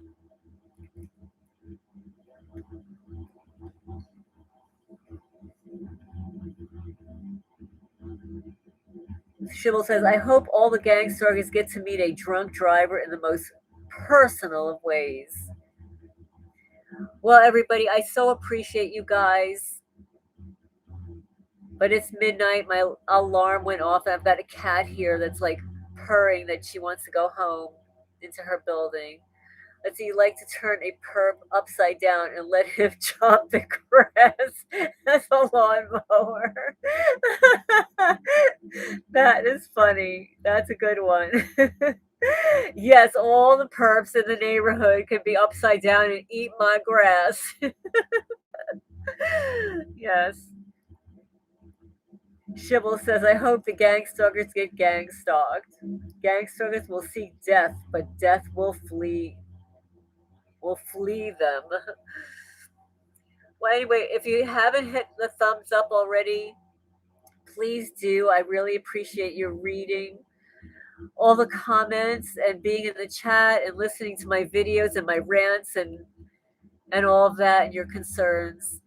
Shibble says, I hope all the gang stalkers get to meet a drunk driver in the most personal of ways. Well, everybody, I so appreciate you guys. But it's midnight. My alarm went off. I've got a cat here that's like purring that she wants to go home into her building. Let's see, you like to turn a perp upside down and let him chop the grass as a lawnmower. That is funny. That's a good one. Yes, all the perps in the neighborhood can be upside down and eat my grass. Yes. Shibble says, I hope the gang stalkers get gang stalked. Gang stalkers will seek death, but death will flee them. Well, anyway, if you haven't hit the thumbs up already, please do. I really appreciate your reading all the comments and being in the chat and listening to my videos and my rants and all of that and your concerns.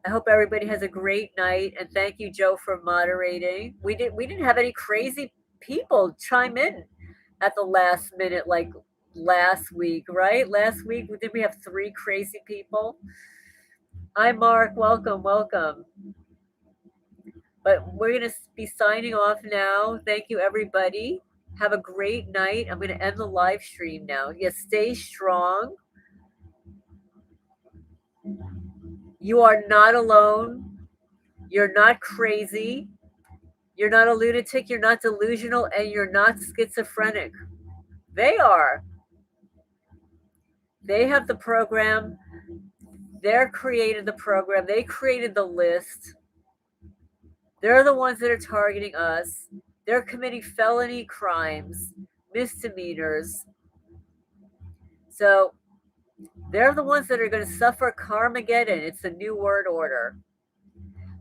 I hope everybody has a great night, and thank you, Joe, for moderating. We didn't have any crazy people chime in at the last minute like last week, right? Last week did we have 3 crazy people? Hi, Mark. Welcome. But we're going to be signing off now. Thank you, everybody. Have a great night. I'm going to end the live stream now. Yes, stay strong. You are not alone. You're not crazy. You're not a lunatic. You're not delusional. And you're not schizophrenic. They are. They have the program. They're created the program. They created the list. They're the ones that are targeting us. They're committing felony crimes, misdemeanors. So they're the ones that are going to suffer Carmageddon. It's a new word order.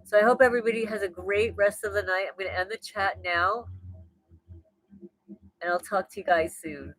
So I hope everybody has a great rest of the night. I'm going to end the chat now, and I'll talk to you guys soon.